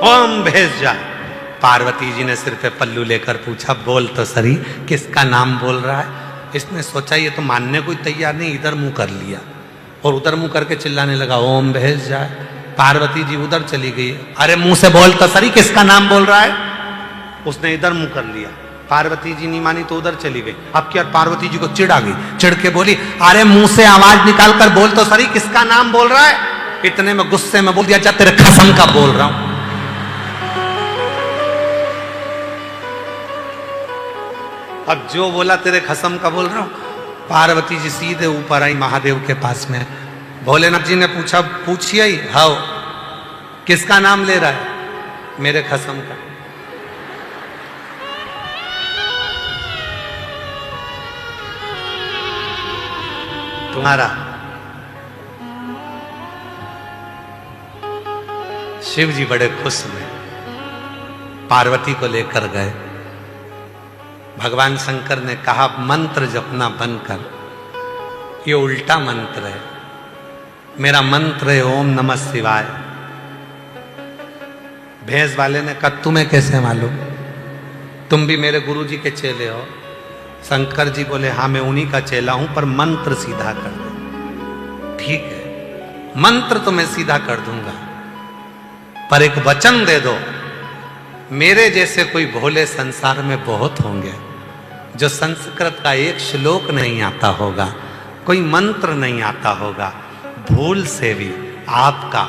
A: ओम भैंस जाए। पार्वती जी ने सिर पे पल्लू लेकर पूछा बोल तो सही किसका नाम बोल रहा है? इसने सोचा ये तो मानने को तैयार नहीं, इधर मुंह कर लिया और उधर मुंह करके चिल्लाने लगा ओम भैंस जाए। पार्वती जी उधर चली गई, अरे मुंह से बोल तो सही किसका नाम बोल रहा है? उसने इधर मुंह कर लिया। पार्वती जी नहीं मानी तो उधर चली गई। अब क्या पार्वती जी को चिढ़ आ गई, चिढ़ के बोली अरे मुंह से आवाज निकाल कर बोल तो सही किसका नाम बोल रहा है? इतने में गुस्से में बोल दिया जा तेरे कसम का बोल रहा हूं। अब जो बोला तेरे कसम का बोल रहा हूं। पार्वती जी सीधे ऊपर आई महादेव के पास में। भोलेनाथ जी ने पूछा पूछिए ही हाउ किसका नाम ले रहा है? मेरे कसम का। तुम्हारा। शिव जी बड़े खुश हुए, पार्वती को लेकर गए। भगवान शंकर ने कहा मंत्र जपना बंद कर, ये उल्टा मंत्र है, मेरा मंत्र है ओम नमः शिवाय। भैंस वाले ने कहा तुम्हें कैसे मालूम, तुम भी मेरे गुरु जी के चेले हो? शंकर जी बोले हाँ मैं उन्हीं का चेला हूं, पर मंत्र सीधा कर दे। ठीक है मंत्र तो मैं सीधा कर दूंगा, पर एक वचन दे दो, मेरे जैसे कोई भोले संसार में बहुत होंगे जो संस्कृत का एक श्लोक नहीं आता होगा, कोई मंत्र नहीं आता होगा, भूल से भी आपका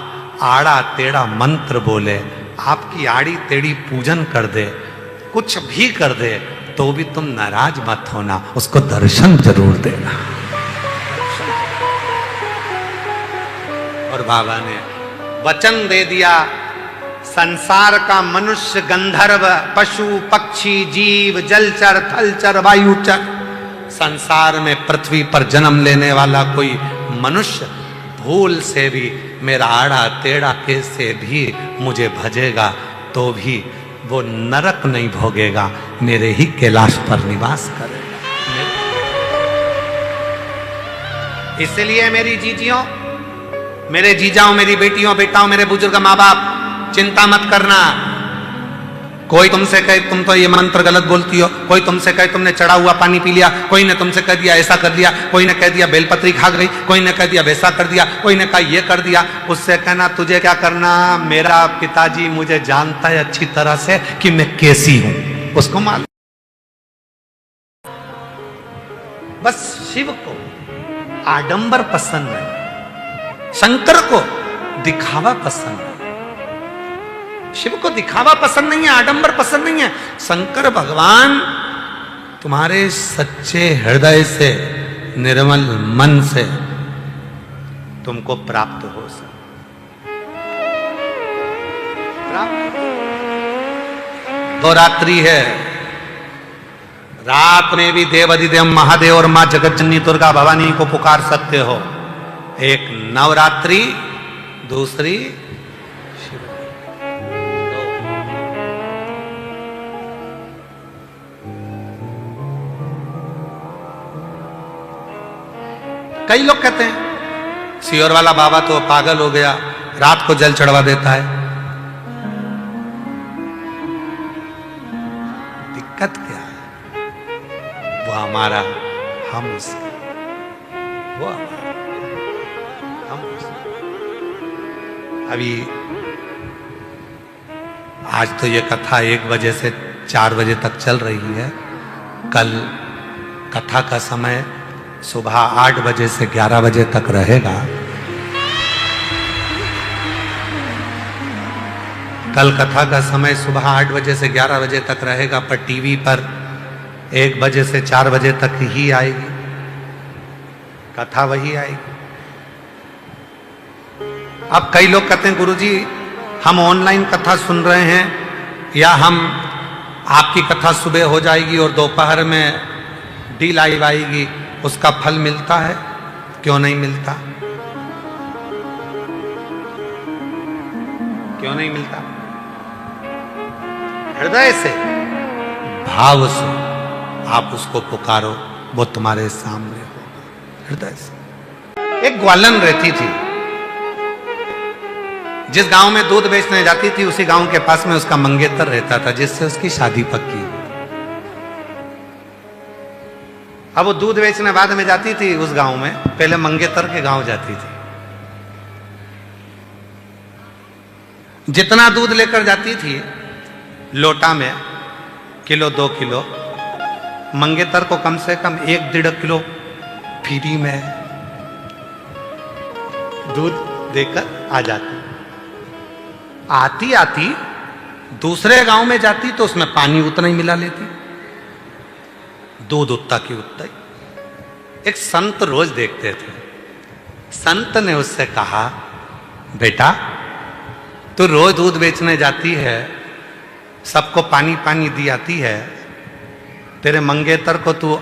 A: आड़ा टेढ़ा मंत्र बोले, आपकी आड़ी टेढ़ी पूजन कर दे, कुछ भी कर दे, तो भी तुम नाराज मत होना, उसको दर्शन जरूर देना। और बाबा ने वचन दे दिया, संसार का मनुष्य गंधर्व पशु पक्षी जीव जलचर थलचर वायुचर, संसार में पृथ्वी पर जन्म लेने वाला कोई मनुष्य भूल से भी मेरा आड़ा टेढ़ा कैसे भी मुझे भजेगा तो भी वो नरक नहीं भोगेगा, मेरे ही कैलाश पर निवास करेगा। इसलिए मेरी जीजियों, मेरे जीजाओं, मेरी बेटियों बेटाओं, मेरे बुजुर्ग माँ बाप, चिंता मत करना, कोई तुमसे कहे तुम तो ये मंत्र गलत बोलती हो, कोई तुमसे कहे तुमने चढ़ा हुआ पानी पी लिया, कोई ने तुमसे कह दिया ऐसा कर दिया, कोई ने कह दिया बेलपत्री खा गई, कोई ने कह दिया वैसा कर दिया, कोई ने कहा ये कर दिया। उससे कहना तुझे क्या करना, मेरा पिताजी मुझे जानता है अच्छी तरह से कि मैं कैसी हूं, उसको मालूम। बस शिव को आडंबर पसंद है, शंकर को दिखावा पसंद है। शिव को दिखावा पसंद नहीं है, आडंबर पसंद नहीं है। शंकर भगवान तुम्हारे सच्चे हृदय से, निर्मल मन से तुमको प्राप्त हो सके। दो रात्रि है, रात में भी देव अधिदेव महादेव और मां जगतजननी दुर्गा भवानी को पुकार सकते हो। एक नवरात्रि, दूसरी शिव। कई लोग कहते हैं सियोर वाला बाबा तो पागल हो गया, रात को जल चढ़वा देता है। दिक्कत क्या है, वो हमारा, हम उसका, वो हमारा, हम उसका। अभी आज तो ये कथा 1 बजे से 4 बजे तक चल रही है। कल कथा का समय सुबह 8 बजे से 11 बजे तक रहेगा। कल कथा का समय सुबह 8 बजे से 11 बजे तक रहेगा, पर टीवी पर 1 बजे से 4 बजे तक ही आएगी कथा, वही आएगी। अब कई लोग कहते हैं गुरुजी हम ऑनलाइन कथा सुन रहे हैं, या हम आपकी कथा सुबह हो जाएगी और दोपहर में डी लाइव आएगी, उसका फल मिलता है? क्यों नहीं मिलता? क्यों नहीं मिलता? हृदय से, भाव से आप उसको पुकारो, वो तुम्हारे सामने होगा, हृदय से। एक ग्वालन रहती थी, जिस गांव में दूध बेचने जाती थी उसी गांव के पास में उसका मंगेतर रहता था, जिससे उसकी शादी पक्की। अब वो दूध बेचने बाद में जाती थी उस गांव में, पहले मंगेतर के गांव जाती थी। जितना दूध लेकर जाती थी लोटा में, किलो 2 किलो, मंगेतर को कम से कम 1-1.5 किलो फ्री में दूध देकर आ जाती। आती आती दूसरे गांव में जाती तो उसमें पानी उतना ही मिला लेती, दूध उतना की उतना ही। एक संत रोज देखते थे, संत ने उससे कहा बेटा तू रोज दूध बेचने जाती है, सबको पानी पानी दी आती है, तेरे मंगेतर को तू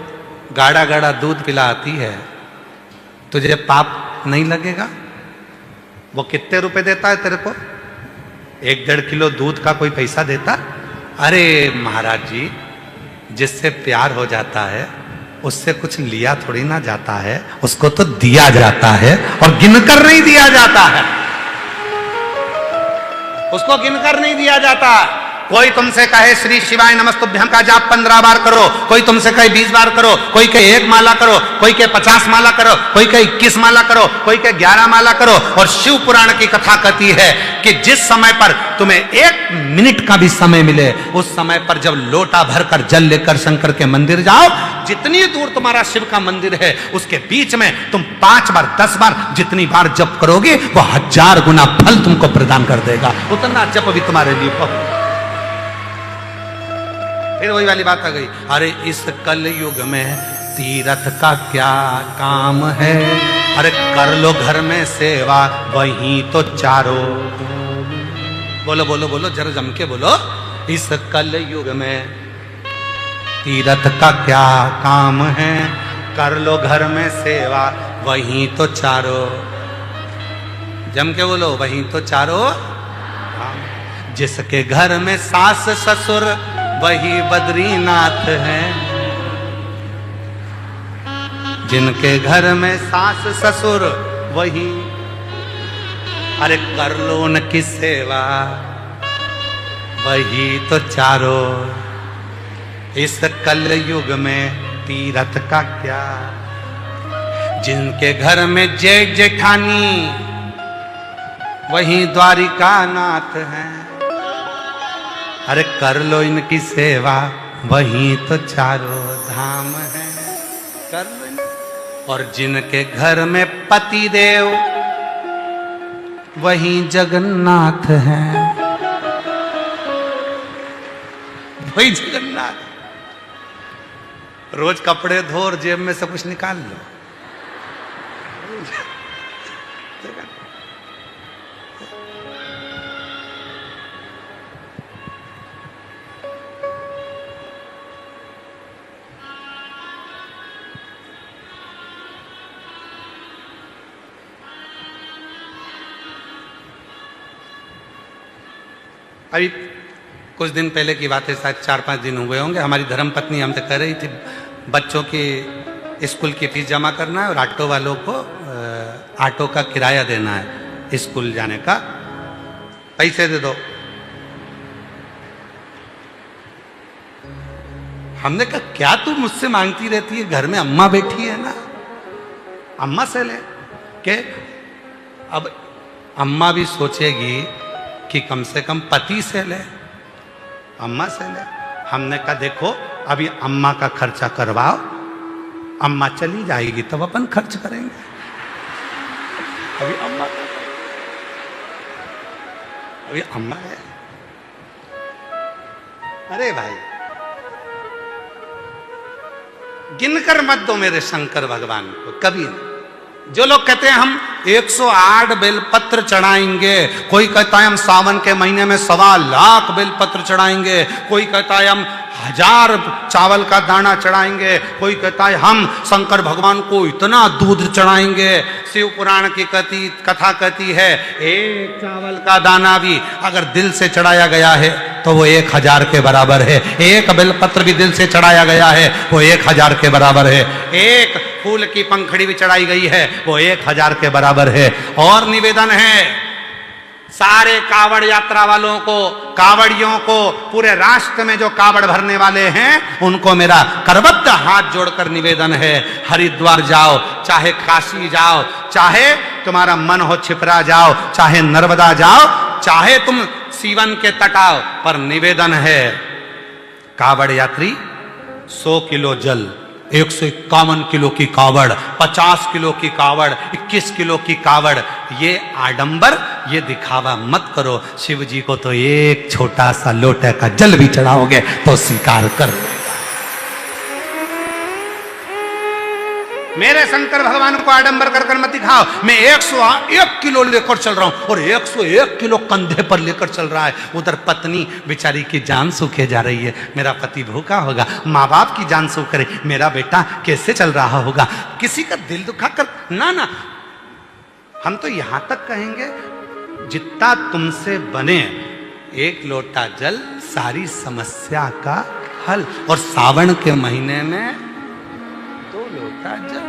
A: गाढ़ा गाढ़ा दूध पिलाती है, तुझे पाप नहीं लगेगा? वो कितने रुपए देता है तेरे को? 1-1.5 किलो दूध का कोई पैसा देता? अरे महाराज जी, जिससे प्यार हो जाता है उससे कुछ लिया थोड़ी ना जाता है, उसको तो दिया जाता है, और गिनकर नहीं दिया जाता है, उसको गिनकर नहीं दिया जाता। कोई तुमसे कहे श्री शिवाय नमस्तुभ्यम का जाप 15 बार करो, कोई तुमसे कहे 20 बार करो, कोई कहे 1 माला करो, कोई कहे 50 माला करो, कोई कहे 21 माला करो, कोई कहे 11 माला करो। और शिव पुराण की कथा कहती है कि जिस समय पर तुम्हें 1 मिनट का भी समय मिले, उस समय पर जब लोटा भरकर जल लेकर शंकर के मंदिर जाओ, जितनी दूर तुम्हारा शिव का मंदिर है उसके बीच में तुम 5 बार 10 बार जितनी बार जप करोगे वो 1000 गुना फल तुमको प्रदान कर देगा। उतना जप भी तुम्हारे लिए बहुत। फिर वही वाली बात आ गई, अरे इस कल युग में तीरथ का क्या काम है, अरे कर लो घर में सेवा वहीं तो चारो। बोलो बोलो बोलो, जरा जम के बोलो, इस कल युग में तीरथ का क्या काम है, कर लो घर में सेवा वहीं तो चारो। जम के बोलो, वहीं तो चारो। जिसके घर में सास ससुर वही बद्रीनाथ है, जिनके घर में सास ससुर वही, अरे कर लो उनकी सेवा वही तो चारों, इस कल युग में तीरथ का क्या। जिनके घर में जेठ जेठानी वही द्वारिका नाथ है। अरे कर लो इनकी सेवा, वही तो चारों धाम है। कर लो। और जिनके घर में पति देव वही जगन्नाथ है। वही जगन्नाथ। रोज कपड़े धो और जेब में से कुछ निकाल लो। अभी कुछ दिन पहले की बात है, शायद 4-5 दिन हुए होंगे। हमारी धर्मपत्नी हमसे कह रही थी बच्चों की स्कूल की फीस जमा करना है और ऑटो वालों को ऑटो का किराया देना है स्कूल जाने का, पैसे दे दो। हमने कहा क्या तू मुझसे मांगती रहती है, घर में अम्मा बैठी है ना, अम्मा से ले के। अब अम्मा भी सोचेगी कि कम से कम पति से ले, अम्मा से ले। हमने कहा देखो अभी अम्मा का खर्चा करवाओ, अम्मा चली जाएगी तब अपन खर्च करेंगे। अभी अम्मा है। अरे भाई गिनकर मत दो मेरे शंकर भगवान को कभी नहीं। जो लोग कहते हैं हम 108 बेलपत्र चढ़ाएंगे, कोई कहता है हम सावन के महीने में 1.25 लाख बेलपत्र चढ़ाएंगे, कोई कहता है हम 1000 चावल का दाना चढ़ाएंगे, कोई कहता है हम शंकर भगवान को इतना दूध चढ़ाएंगे। शिव पुराण की कथा कहती है एक चावल का दाना भी अगर दिल से चढ़ाया गया है तो वो 1000 के बराबर है। एक बेलपत्र भी दिल से चढ़ाया गया है वो 1000 के बराबर है। एक फूल की पंखड़ी भी चढ़ाई गई है वो 1000 के बराबर है। और निवेदन है सारे कावड़ यात्रा वालों को, कावड़ियों को, पूरे राष्ट्र में जो कावड़ भरने वाले हैं उनको मेरा करबद्ध हाथ जोड़कर निवेदन है, हरिद्वार जाओ, चाहे काशी जाओ, चाहे तुम्हारा मन हो छिपरा जाओ, चाहे नर्मदा जाओ, चाहे तुम सीवन के तट आओ, पर निवेदन है कावड़ यात्री 100 किलो जल, 151 किलो की कावड़, 50 किलो की कावड़, 21 किलो की कावड़, ये आडंबर, ये दिखावा मत करो। शिव जी को तो एक छोटा सा लोटे का जल भी चढ़ाओगे तो स्वीकार कर लेगा। मेरे शंकर भगवान को आडंबर कर कर मत दिखाओ। मैं 101 किलो लेकर चल रहा हूं और 101 किलो कंधे पर लेकर चल रहा है। उधर पत्नी बेचारी की जान सूखे जा रही है, मेरा पति भूखा होगा, माँ बाप की जान सूख रही, मेरा बेटा कैसे चल रहा होगा, किसी का दिल दुखा कर ना ना। हम तो यहां तक कहेंगे जितना तुमसे बने 1 लोटा जल सारी समस्या का हल। और सावन के महीने में 2 लोटा जल।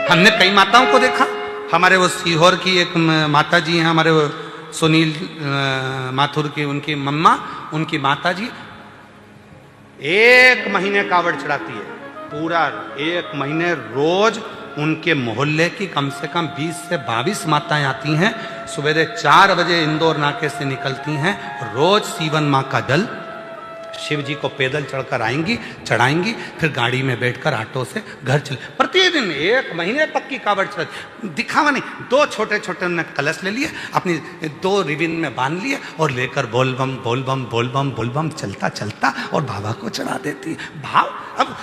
A: हमने कई माताओं को देखा, हमारे वो सीहोर की एक माता जी हैं, हमारे वो सुनील माथुर की उनकी मम्मा, उनकी माता जी 1 महीने कावड़ चढ़ाती है, पूरा 1 महीने रोज। उनके मोहल्ले की कम से कम 20 से 22 माताएं आती हैं, सवेरे 4 बजे इंदौर नाके से निकलती हैं, रोज सीवन माँ का जल शिव जी को पैदल चढ़कर आएंगी, चढ़ाएंगी, फिर गाड़ी में बैठकर ऑटो से घर चले। प्रतिदिन 1 महीने तक की कावड़ चढ़, दिखावा नहीं। 2 छोटे छोटे उन्होंने कलश ले लिए, अपनी 2 रिबिन में बांध लिए और लेकर बोल बम बोल बम बोल बम बोल बम चलता चलता और बाबा को चढ़ा देती। भाव अब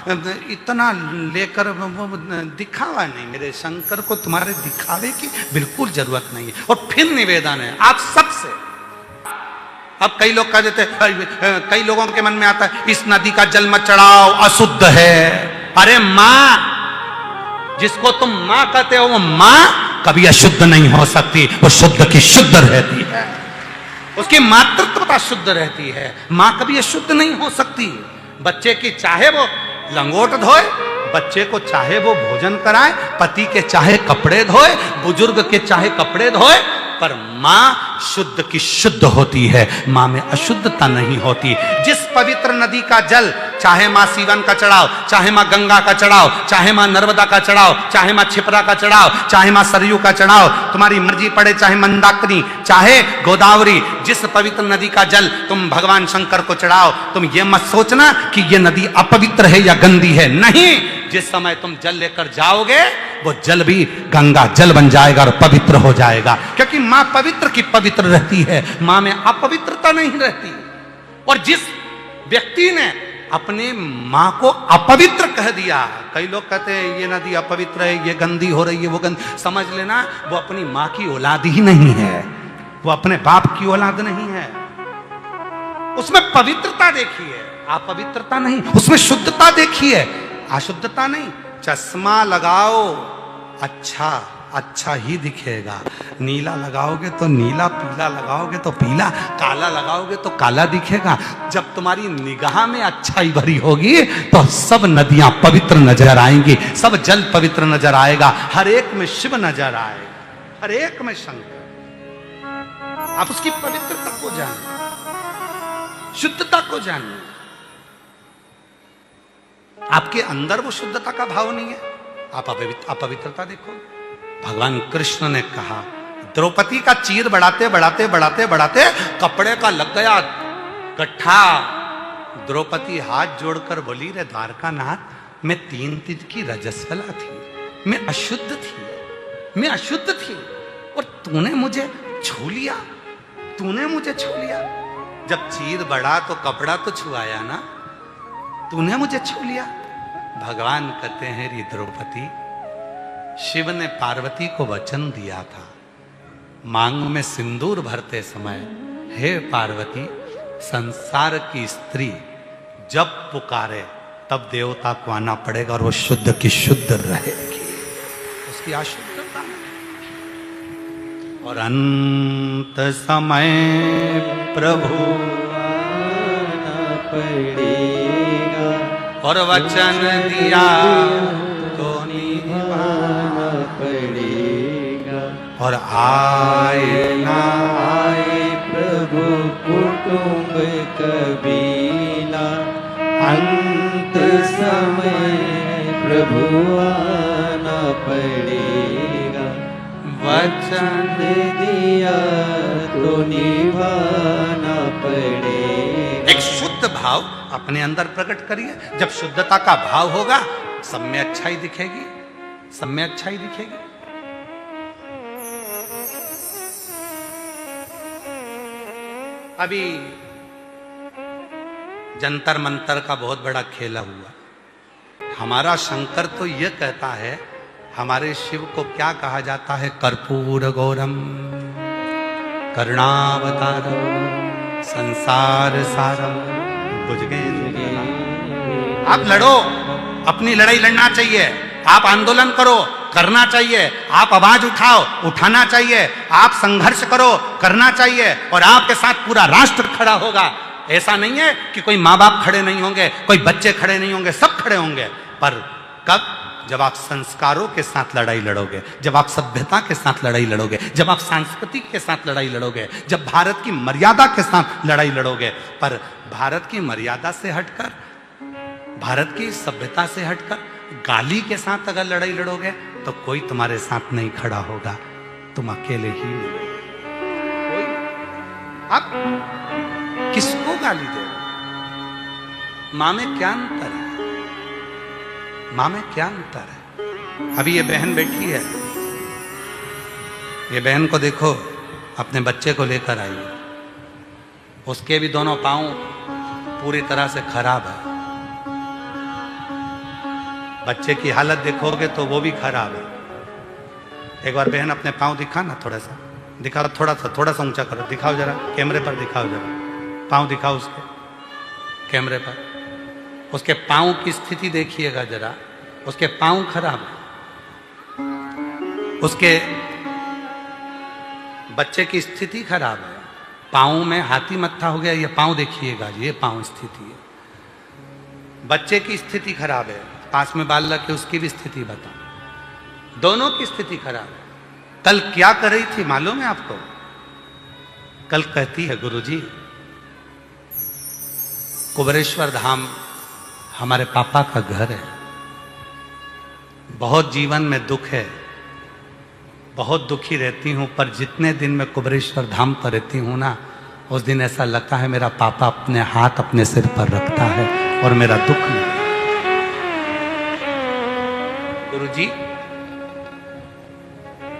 A: इतना लेकर दिखावा नहीं। मेरे शंकर को तुम्हारे दिखावे की बिल्कुल जरूरत नहीं है। और फिर निवेदन है आप सबसे, अब कई लोग कह देते, कई लोगों के मन में आता है इस नदी का जल मत चढ़ाओ, अशुद्ध है। अरे मां, जिसको तुम मां कहते हो वो मां कभी अशुद्ध नहीं हो सकती, वो शुद्ध की शुद्ध रहती है, उसकी मातृत्वता शुद्ध रहती है। मां कभी अशुद्ध नहीं हो सकती। बच्चे की चाहे वो लंगोट धोए, बच्चे को चाहे वो भोजन कराए, पति के चाहे कपड़े धोए, बुजुर्ग के चाहे कपड़े धोए, पर मां शुद्ध की शुद्ध होती है, मां में अशुद्धता नहीं होती। जिस पवित्र नदी का जल, चाहे मां सीवन का चढ़ाओ, चाहे मां गंगा का चढ़ाओ, चाहे मां नर्मदा का चढ़ाओ, चाहे मां छिपरा का चढ़ाओ, चाहे मां सरयू का चढ़ाओ, तुम्हारी मर्जी पड़े, चाहे मंदाकिनी, चाहे गोदावरी, जिस पवित्र नदी का जल तुम भगवान शंकर को चढ़ाओ, तुम ये मत सोचना कि ये नदी अपवित्र है या गंदी है। नहीं, जिस समय तुम जल लेकर जाओगे वो जल भी गंगा जल बन जाएगा और पवित्र हो जाएगा, क्योंकि मां पवित्र की पवित्र रहती है, मां में अपवित्रता नहीं रहती। और जिस व्यक्ति ने अपने मां को अपवित्र कह दिया, कई लोग कहते हैं ये नदी अपवित्र है, ये गंदी हो रही है, वो गंदी, समझ लेना वो अपनी मां की औलाद ही नहीं है, वो अपने बाप की औलाद नहीं है। उसमें पवित्रता देखिए, अपवित्रता नहीं, उसमें शुद्धता देखिए, अशुद्धता नहीं। चश्मा लगाओ, अच्छा अच्छा ही दिखेगा, नीला लगाओगे तो नीला, पीला लगाओगे तो पीला, काला लगाओगे तो काला दिखेगा। जब तुम्हारी निगाह में अच्छाई भरी होगी तो सब नदियां पवित्र नजर आएंगी, सब जल पवित्र नजर आएगा, हर एक में शिव नजर आएगा, हर एक में शंकर। आप उसकी पवित्रता को जानिए, शुद्धता को जानिए। आपके अंदर वो शुद्धता का भाव नहीं है, आप अपवित्रता देखो। भगवान कृष्ण ने कहा, द्रौपदी का चीर बढ़ाते बढ़ाते बढ़ाते बढ़ाते कपड़े का लग गया गट्ठा। द्रौपदी हाथ जोड़कर बोली, रे द्वारकानाथ, मैं 3 दिन की रजस्वला थी, मैं अशुद्ध थी, मैं अशुद्ध थी, और तूने मुझे छू लिया, तूने मुझे छू लिया। जब चीर बढ़ा तो कपड़ा तो छुआया ना, तूने मुझे छू लिया। भगवान कहते हैं, रे द्रौपदी, शिव ने पार्वती को वचन दिया था मांग में सिंदूर भरते समय, हे पार्वती, संसार की स्त्री जब पुकारे तब देवता को आना पड़ेगा और वो शुद्ध की शुद्ध रहेगी, उसकी अशुद्धता। और अंत समय प्रभु
B: पड़ेगा
A: और वचन दिया तो
B: निभाना पड़ेगा।
A: और आए ना
B: आए प्रभु कुटुंब कबीला, अंत समय प्रभु आना पड़ेगा। वचन दिया तो निभाना पड़ेगा।
A: एक शुद्ध भाव अपने अंदर प्रकट करिए। जब शुद्धता का भाव होगा, सब में अच्छाई दिखेगी, सब में अच्छाई दिखेगी। अभी जंतर मंतर का बहुत बड़ा खेला हुआ। हमारा शंकर तो यह कहता है, हमारे शिव को क्या कहा जाता है? कर्पूर गौरम करुणावतारम संसार सारम भुजगे। आप लड़ो, अपनी लड़ाई लड़ना चाहिए, आप आंदोलन करो, करना चाहिए, आप आवाज उठाओ, उठाना चाहिए, आप संघर्ष करो, करना चाहिए, और आपके साथ पूरा राष्ट्र खड़ा होगा। ऐसा नहीं है कि कोई माँ बाप खड़े नहीं होंगे, कोई बच्चे खड़े नहीं होंगे, सब खड़े होंगे। पर कब? जब आप संस्कारों के साथ लड़ाई लड़ोगे, जब आप सभ्यता के साथ लड़ाई लड़ोगे, जब आप सांस्कृतिक के साथ लड़ाई लड़ोगे, जब भारत की मर्यादा के साथ लड़ाई लड़ोगे। पर भारत की मर्यादा से हटकर, भारत की सभ्यता से हटकर गाली के साथ अगर लड़ाई लड़ोगे तो कोई तुम्हारे साथ नहीं खड़ा होगा, तुम अकेले ही मिलोगे। कोई आप किसको गाली दे रहे हो? मां में क्या अंतर है? मां में क्या अंतर है? अभी ये बहन बैठी है, ये बहन को देखो, अपने बच्चे को लेकर आई है, उसके भी दोनों पांव पूरी तरह से खराब है। बच्चे की हालत देखोगे तो वो भी खराब है। एक बार बहन अपने पांव दिखा ना, थोड़ा सा दिखा, थोड़ा सा ऊंचा करो, दिखाओ जरा, कैमरे पर दिखाओ जरा, पांव दिखाओ उसके कैमरे पर। उसके पांव की स्थिति देखिएगा जरा, उसके पांव खराब है, उसके बच्चे की स्थिति खराब है, पांव में हाथी मत्था हो गया, ये पांव देखिएगा, ये पांव स्थिति है। बच्चे की स्थिति खराब है, पास में बाल रखे, उसकी भी स्थिति बताओ। दोनों की स्थिति खराब है। कल क्या कर रही थी मालूम है आपको? कल कहती है गुरुजी, कुबरेश्वर धाम हमारे पापा का घर है। बहुत जीवन में दुख है, बहुत दुखी रहती हूं, पर जितने दिन मैं कुबरेश्वर धाम पर रहती हूं ना, उस दिन ऐसा लगता है मेरा पापा अपने हाथ अपने सिर पर रखता है और मेरा दुख नहीं। गुरुजी,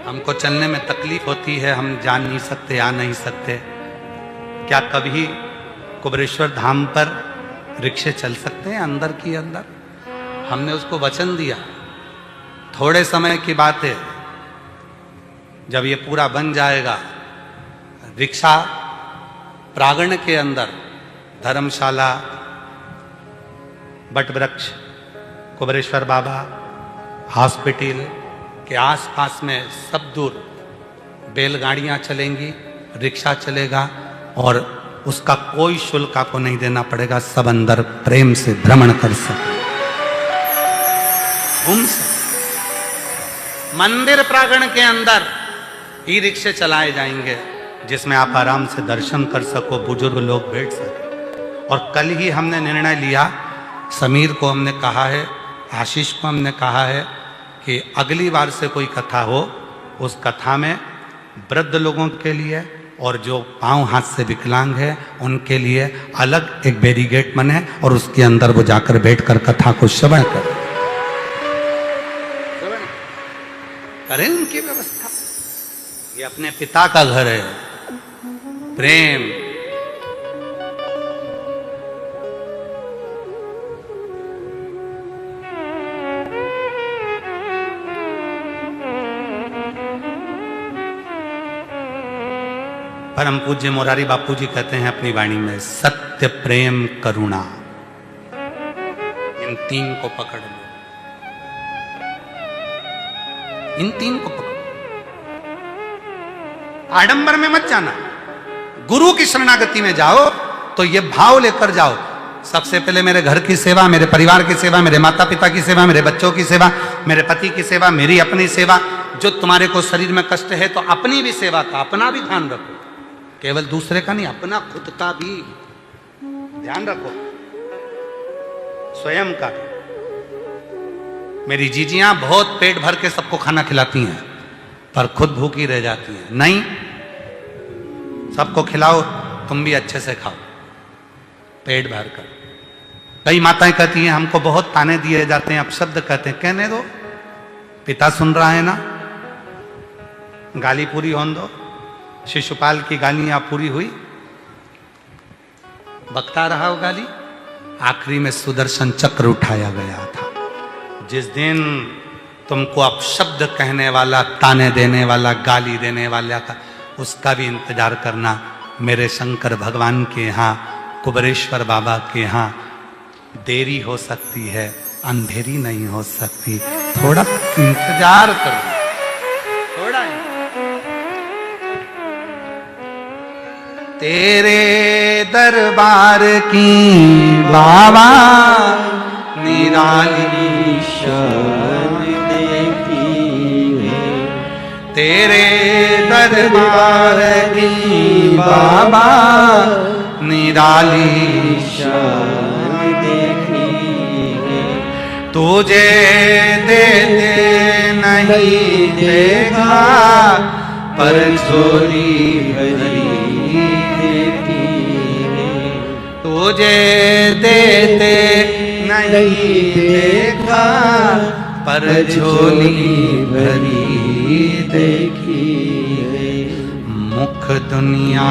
A: हमको चलने में तकलीफ होती है, हम जा नहीं सकते, आ नहीं सकते, क्या कभी कुबरेश्वर धाम पर रिक्शे चल सकते हैं अंदर की अंदर? हमने उसको वचन दिया, थोड़े समय की बात है, जब ये पूरा बन जाएगा, रिक्शा प्रांगण के अंदर धर्मशाला, बटवृक्ष, कुबरेश्वर बाबा, हॉस्पिटल के आसपास में सब दूर बैलगाड़ियां चलेंगी, रिक्शा चलेगा और उसका कोई शुल्क आपको नहीं देना पड़ेगा। सब अंदर प्रेम से भ्रमण कर सके, घूम सके। मंदिर प्रांगण के अंदर ई रिक्शे चलाए जाएंगे जिसमें आप आराम से दर्शन कर सको, बुजुर्ग लोग बैठ सके। और कल ही हमने निर्णय लिया, समीर को हमने कहा है, आशीष को हमने कहा है कि अगली बार से कोई कथा हो, उस कथा में वृद्ध लोगों के लिए और जो पांव हाथ से विकलांग है उनके लिए अलग एक बैरिगेट बने और उसके अंदर वो जाकर बैठकर कथा को श्रवण करें, उनकी व्यवस्था। ये अपने पिता का घर है, प्रेम। परम पूज्य मोरारी बापू जी कहते हैं अपनी वाणी में, सत्य, प्रेम, करुणा, इन तीन को पकड़ लो, इन तीन को पकड़ो। आडंबर में मत जाना, गुरु की शरणागति में जाओ तो ये भाव लेकर जाओ, सबसे पहले मेरे घर की सेवा, मेरे परिवार की सेवा, मेरे माता पिता की सेवा, मेरे बच्चों की सेवा, मेरे पति की सेवा, मेरी अपनी सेवा। जो तुम्हारे को शरीर में कष्ट है तो अपनी भी सेवा का, अपना भी ध्यान रखो, केवल दूसरे का नहीं, अपना खुद का भी ध्यान रखो, स्वयं का भी। मेरी जीजियां बहुत पेट भर के सबको खाना खिलाती हैं, पर खुद भूखी रह जाती हैं। नहीं, सबको खिलाओ, तुम भी अच्छे से खाओ, पेट भर कर। कई माताएं कहती हैं हमको बहुत ताने दिए जाते हैं, अपशब्द कहते हैं, कहने दो, पिता सुन रहा है ना, गाली पूरी होने दो। शिशुपाल की गालियां पूरी हुई, बकता रहा वो गाली, आखिरी में सुदर्शन चक्र उठाया गया था। जिस दिन तुमको अपशब्द कहने वाला, ताने देने वाला, गाली देने वाला का, उसका भी इंतजार करना। मेरे शंकर भगवान के यहाँ, कुबरेश्वर बाबा के यहाँ देरी हो सकती है, अंधेरी नहीं हो सकती। थोड़ा इंतजार करो, थोड़ा। तेरे दरबार की बाबा निराली
B: शान देखी है,
A: तेरे दरबार की बाबा निराली
B: शान देखी है।
A: तुझे देते नहीं देखा, पर झोली भरी तुझे देते नहीं देखा, पर झोली भरी देखी है। मुख दुनिया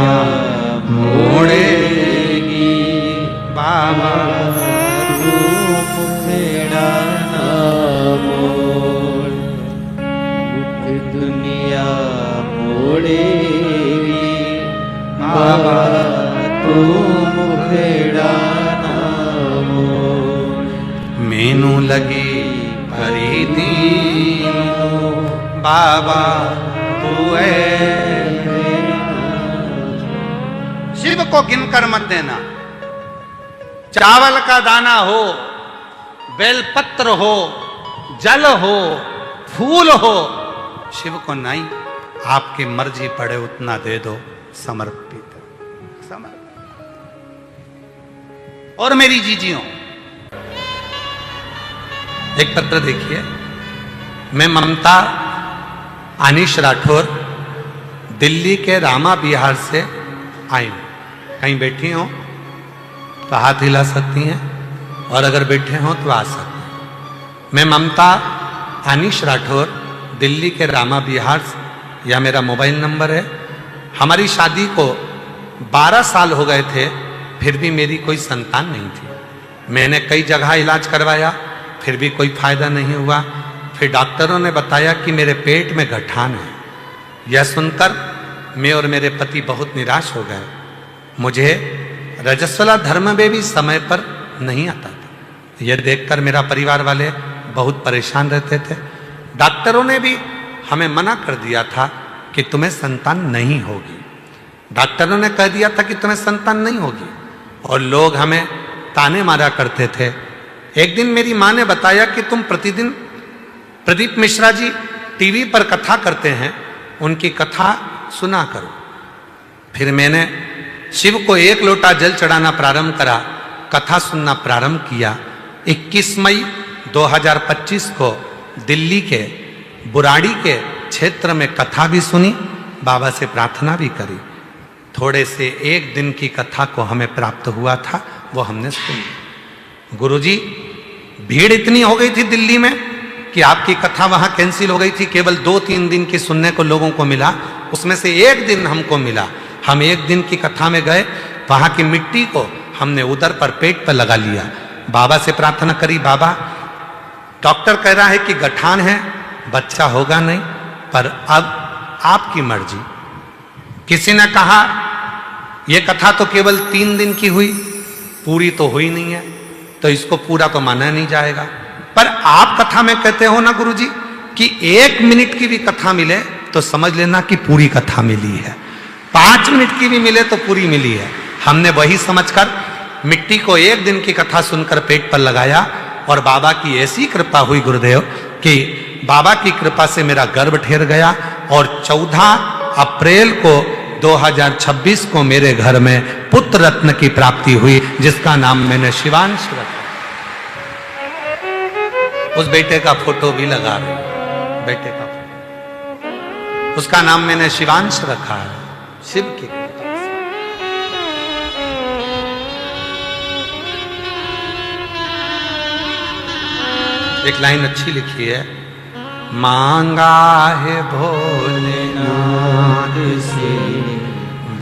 A: मोड़ेगी बाबा,
B: तू मुखेड़ा ना मोड़, मुख दुनिया मोड़ेगी बाबा, तू मुखेड़ा ना मोड़।
A: मेनू लगी भरी दीनो बाबा तू है। शिव को गिनकर मत देना, चावल का दाना हो, बेलपत्र हो, जल हो, फूल हो, शिव को नहीं, आपकी मर्जी पड़े उतना दे दो, समर्पित। और मेरी जीजियों, एक पत्र देखिए। मैं ममता अनीश राठौर दिल्ली के रामा बिहार से आई हूं। कहीं बैठी हो तो हाथ हिला सकती हैं, और अगर बैठे हो तो आ सकते हैं। मैं ममता अनीश राठौर दिल्ली के रामा बिहार से, यह मेरा मोबाइल नंबर है। हमारी शादी को 12 साल हो गए थे, फिर भी मेरी कोई संतान नहीं थी। मैंने कई जगह इलाज करवाया, फिर भी कोई फायदा नहीं हुआ। फिर डॉक्टरों ने बताया कि मेरे पेट में गठान है। यह सुनकर मैं और मेरे पति बहुत निराश हो गए। मुझे रजस्वला धर्म में भी समय पर नहीं आता था। यह देखकर मेरा परिवार वाले बहुत परेशान रहते थे। डॉक्टरों ने भी हमें मना कर दिया था कि तुम्हें संतान नहीं होगी। डॉक्टरों ने कह दिया था कि तुम्हें संतान नहीं होगी, और लोग हमें ताने मारा करते थे। एक दिन मेरी मां ने बताया कि तुम प्रतिदिन प्रदीप मिश्रा जी टीवी पर कथा करते हैं, उनकी कथा सुना करो। फिर मैंने शिव को 1 लोटा जल चढ़ाना प्रारंभ करा, कथा सुनना प्रारंभ किया। 21 मई 2025 को दिल्ली के बुराड़ी के क्षेत्र में कथा भी सुनी, बाबा से प्रार्थना भी करी। थोड़े से 1 दिन की कथा को हमें प्राप्त हुआ था, वो हमने सुनी। गुरुजी, भीड़ इतनी हो गई थी दिल्ली में कि आपकी कथा वहां कैंसिल हो गई थी। केवल 2-3 दिन की सुनने को लोगों को मिला, उसमें से 1 दिन हमको मिला। हम 1 दिन की कथा में गए, वहां की मिट्टी को हमने उधर पर पेट पर लगा लिया। बाबा से प्रार्थना करी, बाबा डॉक्टर कह रहा है कि गठान है, बच्चा होगा नहीं, पर अब आपकी मर्जी। किसी ने कहा यह कथा तो केवल 3 दिन की हुई, पूरी तो हुई नहीं है, तो इसको पूरा तो माना नहीं जाएगा। पर आप कथा में कहते हो ना गुरुजी कि 1 मिनट की भी कथा मिले तो समझ लेना कि पूरी कथा मिली है, 5 मिनट की भी मिले तो पूरी मिली है। हमने वही समझकर मिट्टी को 1 दिन की कथा सुनकर पेट पर लगाया, और बाबा की ऐसी कृपा हुई गुरुदेव कि बाबा की कृपा से मेरा गर्भ ठहर गया, और 14 अप्रैल को 2026 को मेरे घर में पुत्र रत्न की प्राप्ति हुई, जिसका नाम मैंने शिवांश रखा। उस बेटे का फोटो भी लगा रहे, बेटे का फोटो, उसका नाम मैंने शिवांश रखा है, शिव की कृपा से। एक लाइन अच्छी लिखी है, मांगा है भोलेनाथ से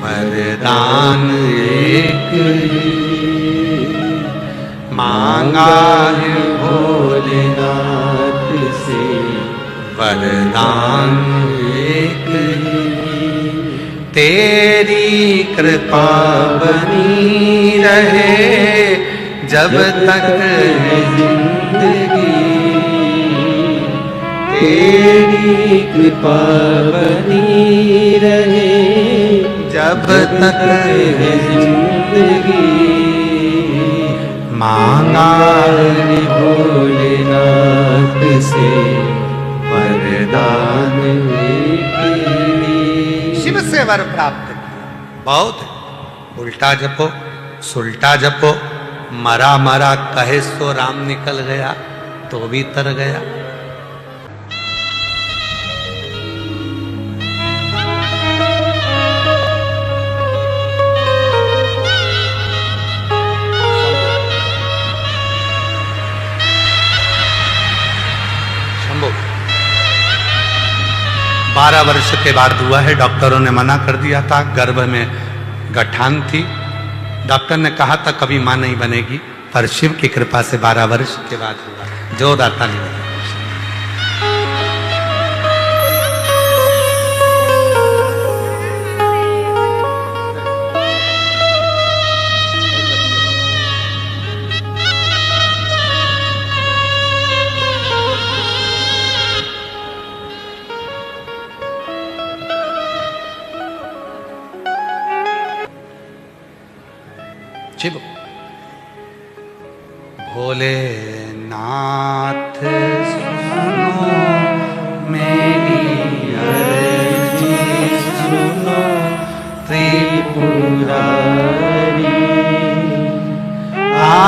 A: वरदान एक, मांगा है
B: भोलेनाथ से
A: वरदान एक, तेरी कृपा बनी रहे जब तक है जिंदगी,
B: तेरी कृपा बनी रहे
A: जब तक है
B: जिंदगी।
A: मांगा
B: है भोलेनाथ से वरदान एक।
A: शिव से वर प्राप्त किया। बहुत है। उल्टा जपो, सुल्टा जपो, मरा मरा कहे सो राम निकल गया तो भी तर गया। शंभू 12 वर्ष के बाद हुआ है। डॉक्टरों ने मना कर दिया था, गर्भ में गठान थी। डॉक्टर ने कहा था कभी मां नहीं बनेगी, पर शिव की कृपा से 12 वर्ष के बाद हुआ। जोरदार ताली बजाओ। शिव भोलेनाथ सुनो मेरी अर्जी सुनो त्रिपुरारी,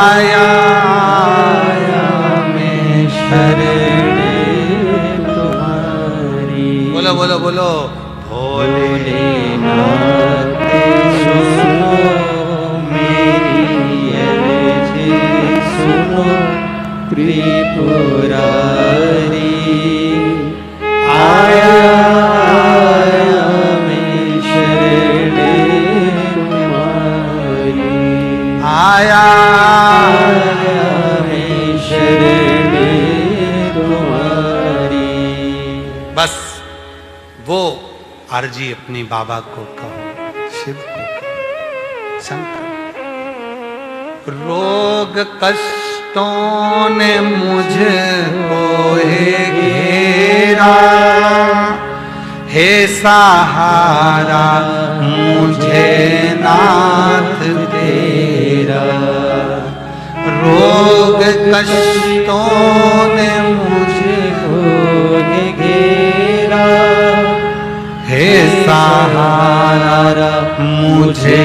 A: आया
B: मैं शरण तुम्हारी।
A: बोलो बोलो बोलो
B: भोलेनाथ सुनो मेरी अर्ज सुनो त्रिपुरारी। आया मैं शरण तुम्हारी।
A: आया
B: मैं शरण तुम्हारी।
A: बस वो अर्जी अपनी बाबा को कहो, शिव को कहो, शंकर। रोग कष्टों ने मुझको घेरा, हे सहारा मुझे नाथ तेरा। रोग कष्टों ने
B: मुझको घेरा,
A: हे सहारा मुझे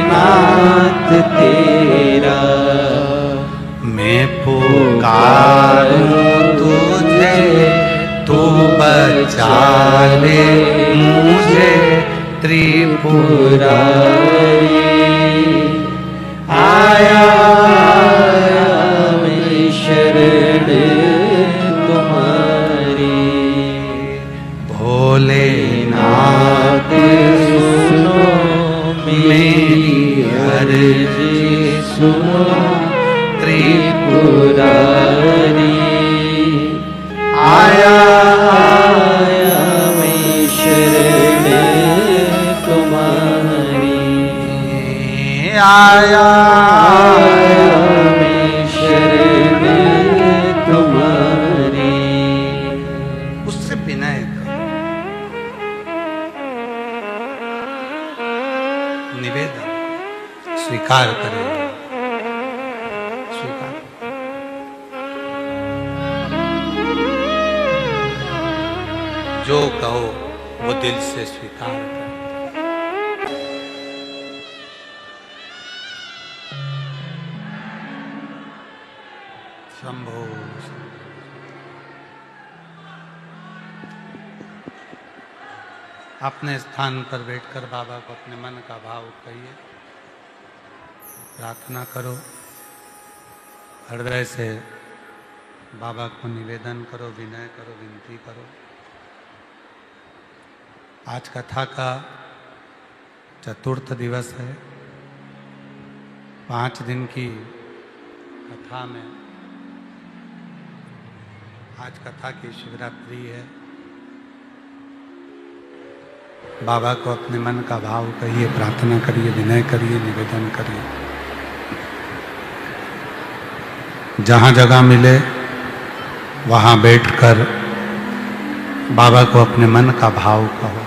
B: नाथ तेरा।
A: मैं पुकारूं तुझे तू बचा ले मुझे त्रिपुरारी।
B: आया मैं शरण तुम्हारी।
A: भोलेनाथ
B: सुनो मेरी अर्ज सुनो त्रिपुरारी।
A: आया
B: मैं शरण तुम्हारी।
A: आया
B: मैं शरण तुम्हारी।
A: उससे विनय करो, निवेदन स्वीकार करे, स्वीकार। जो कहो वो दिल से स्वीकार करो। शंभो अपने स्थान पर बैठकर बाबा को अपने मन का भाव कहिए, प्रार्थना करो, हृदय से बाबा को निवेदन करो, विनय करो, विनती करो। आज कथा का चतुर्थ दिवस है। 5 दिन की कथा में आज कथा की शिवरात्रि है। बाबा को अपने मन का भाव कहिए, प्रार्थना करिए, विनय करिए, निवेदन करिए। जहाँ जगह मिले वहाँ बैठकर बाबा को अपने मन का भाव कहो,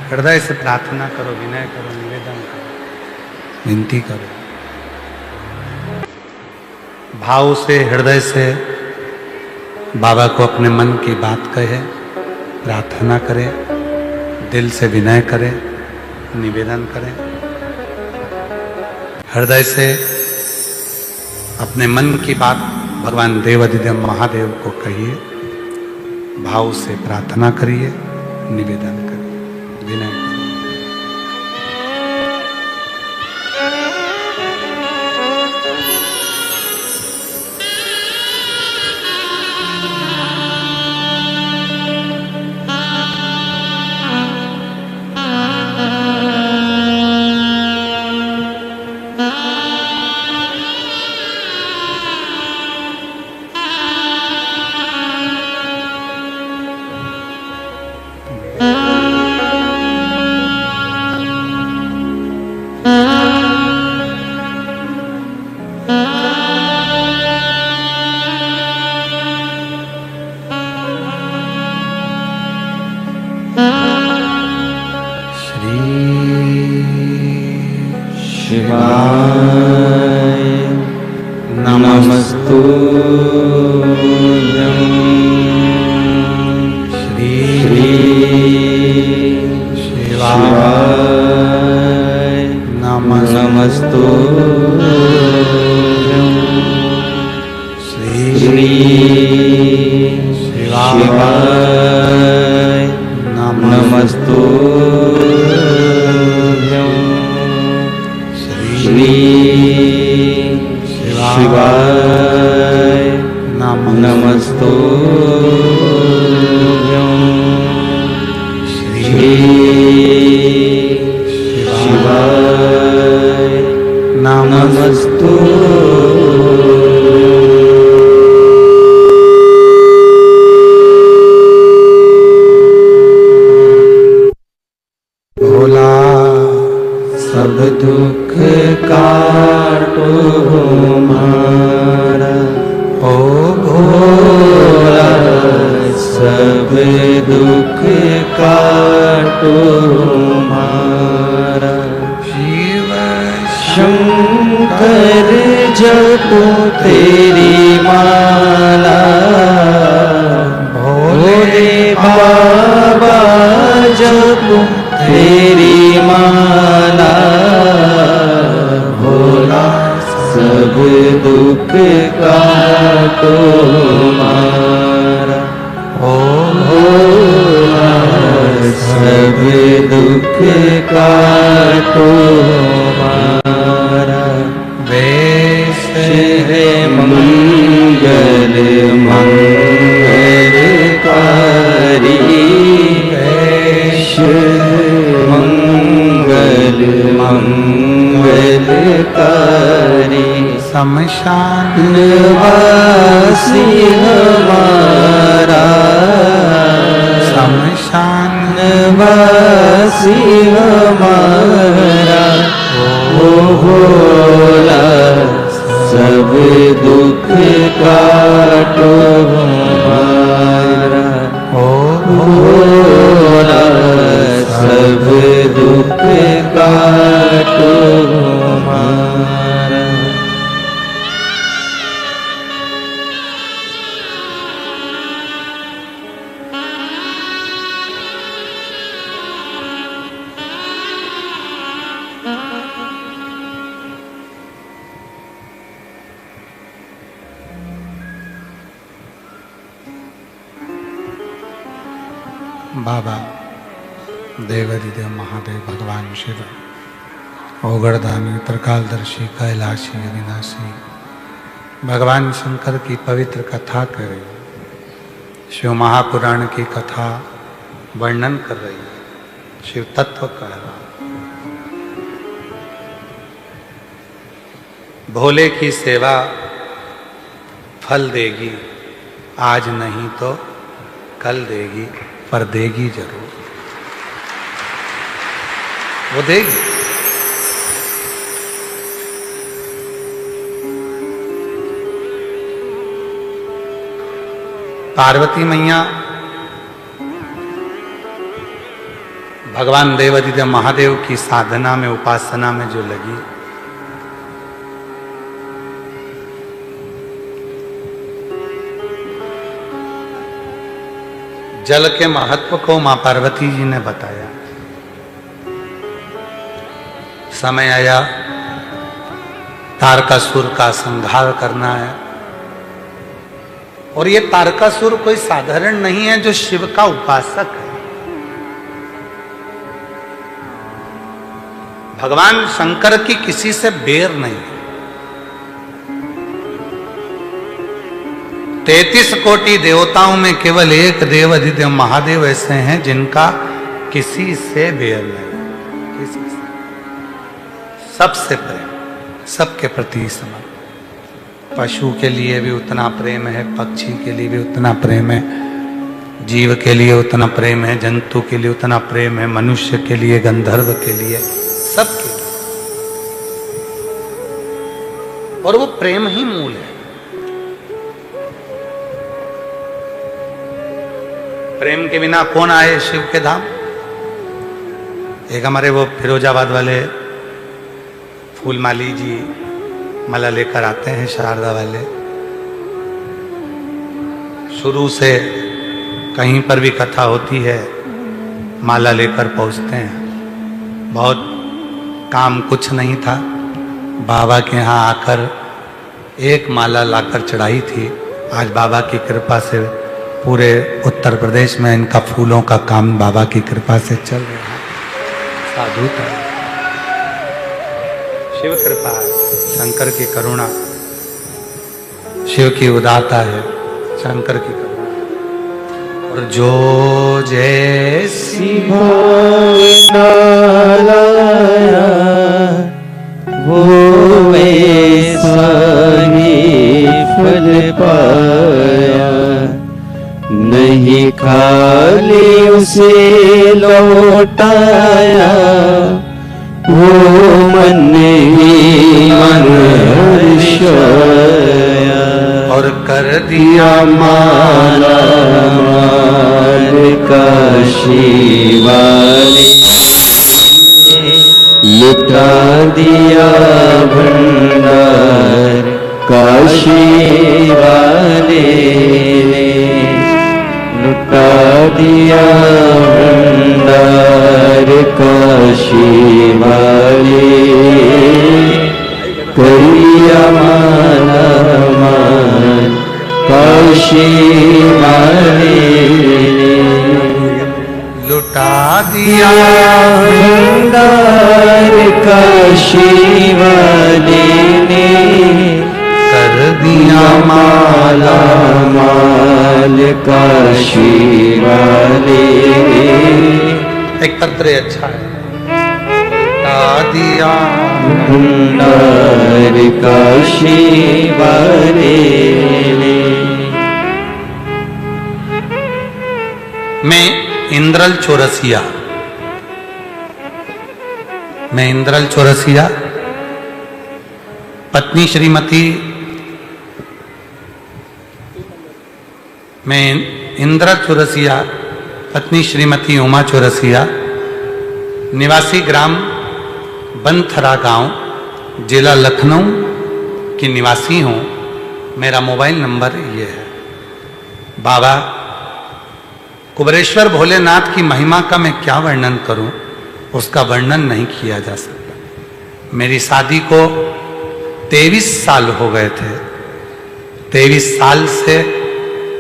A: हृदय से प्रार्थना करो, विनय करो, निवेदन करो, विनती करो। भाव से, हृदय से बाबा को अपने मन की बात कहे, प्रार्थना करें, दिल से विनय करें, निवेदन करें। हृदय से अपने मन की बात भगवान देवाधिदेव महादेव को कहिए, भाव से प्रार्थना करिए, निवेदन करिए, विनय करिए।
B: शिवाय नमस्तुभ्यं। श्री शिवाय नमस्तुभ्यं। नमस्तुभ्यं श्री शिवाय नमस्तुभ्यं श्री शिवाय नमस्तुभ्यं श्री शिवाय नमस्तुभ्यं।
A: भोला
B: सब दुख काटो हमारा,
A: ओ
B: भोला सब दुख काटो हमारा।
A: शिव
B: शंकर जपो तेरी माला, भोले बाबा जपो तेरी माला। भोला सब दुख काटो हमारा,
A: ओ
B: भोला सब दुख काटो हमारा।
A: वेश
B: है मंगल मंगलकारी, वेश मंगल मंगलकारी।
A: शमशान
B: वासी हमारा,
A: शमशान
B: वासी हमारा। ओ भोला सब दुख काटो हमारा,
A: ओ
B: भोला सब दुख काटो हमारा।
A: बाबा देवाधिदेव महादेव भगवान शिव ओगड़दानी त्रिकालदर्शी कैलाशी अविनाशी भगवान शंकर की पवित्र कथा कर रही है। शिव महापुराण की कथा वर्णन कर रही है, शिव तत्व कह रहा है। भोले की सेवा फल देगी, आज नहीं तो कल देगी, पर देगी जरूर, वो देगी। पार्वती मैया भगवान देवाधिदेव महादेव की साधना में, उपासना में जो लगी, जल के महत्व को मां पार्वती जी ने बताया। समय आया तारकासुर का संहार करना है, और ये तारकासुर कोई साधारण नहीं है, जो शिव का उपासक है। भगवान शंकर की किसी से बेर नहीं है। 33 कोटि देवताओं में केवल एक देव अधिदेव महादेव ऐसे हैं जिनका किसी से बेर नहीं, किसी से, सबसे प्रेम, सबके प्रति समर्पण। पशु के लिए भी उतना प्रेम है, पक्षी के लिए भी उतना प्रेम है, जीव के लिए उतना प्रेम है, जंतु के लिए उतना प्रेम है, मनुष्य के लिए, गंधर्व के लिए, सबके लिए। और वो प्रेम ही मूल है। प्रेम के बिना कौन आए शिव के धाम। एक हमारे वो फिरोजाबाद वाले फूलमाली जी माला लेकर आते हैं, शारदा वाले। शुरू से कहीं पर भी कथा होती है माला लेकर पहुंचते हैं। बहुत काम कुछ नहीं था, बाबा के यहाँ आकर एक माला लाकर चढ़ाई थी। आज बाबा की कृपा से पूरे उत्तर प्रदेश में इनका फूलों का काम बाबा की कृपा से चल रहा है। साधु था, शिव कृपा है, शंकर की करुणा, शिव की उदारता है, शंकर की करुणा। और जो जैसी
B: भावना लाया वो वैसा ही फल पाया, नहीं खाली उसे लौटाया, वो मन ही मन हर्षाया,
A: और कर दिया
B: माला माल काशी वाले, लुटा दिया भंडार काशी वाले ने, लुटा दिया भंडार काशी वाले, करिया माला मान काशी वाले ने,
A: लुटा दिया
B: भंडार काशी वाले ने,
A: कर दिया
B: माला माल काशी वाले ने।
A: एक पत्र अच्छा है। लुटा दिया
B: भंडार काशी वाले ने।
A: मैं इंद्रल चौरसिया, मैं इंद्रल चौरसिया, पत्नी श्रीमती, मैं इंद्र चौरसिया, पत्नी श्रीमती उमा चौरसिया, निवासी ग्राम बनथरा गांव, जिला लखनऊ की निवासी हूं। मेरा मोबाइल नंबर ये है। बाबा कुबरेश्वर भोलेनाथ की महिमा का मैं क्या वर्णन करूं, उसका वर्णन नहीं किया जा सकता। मेरी शादी को 23 साल हो गए थे। 23 साल से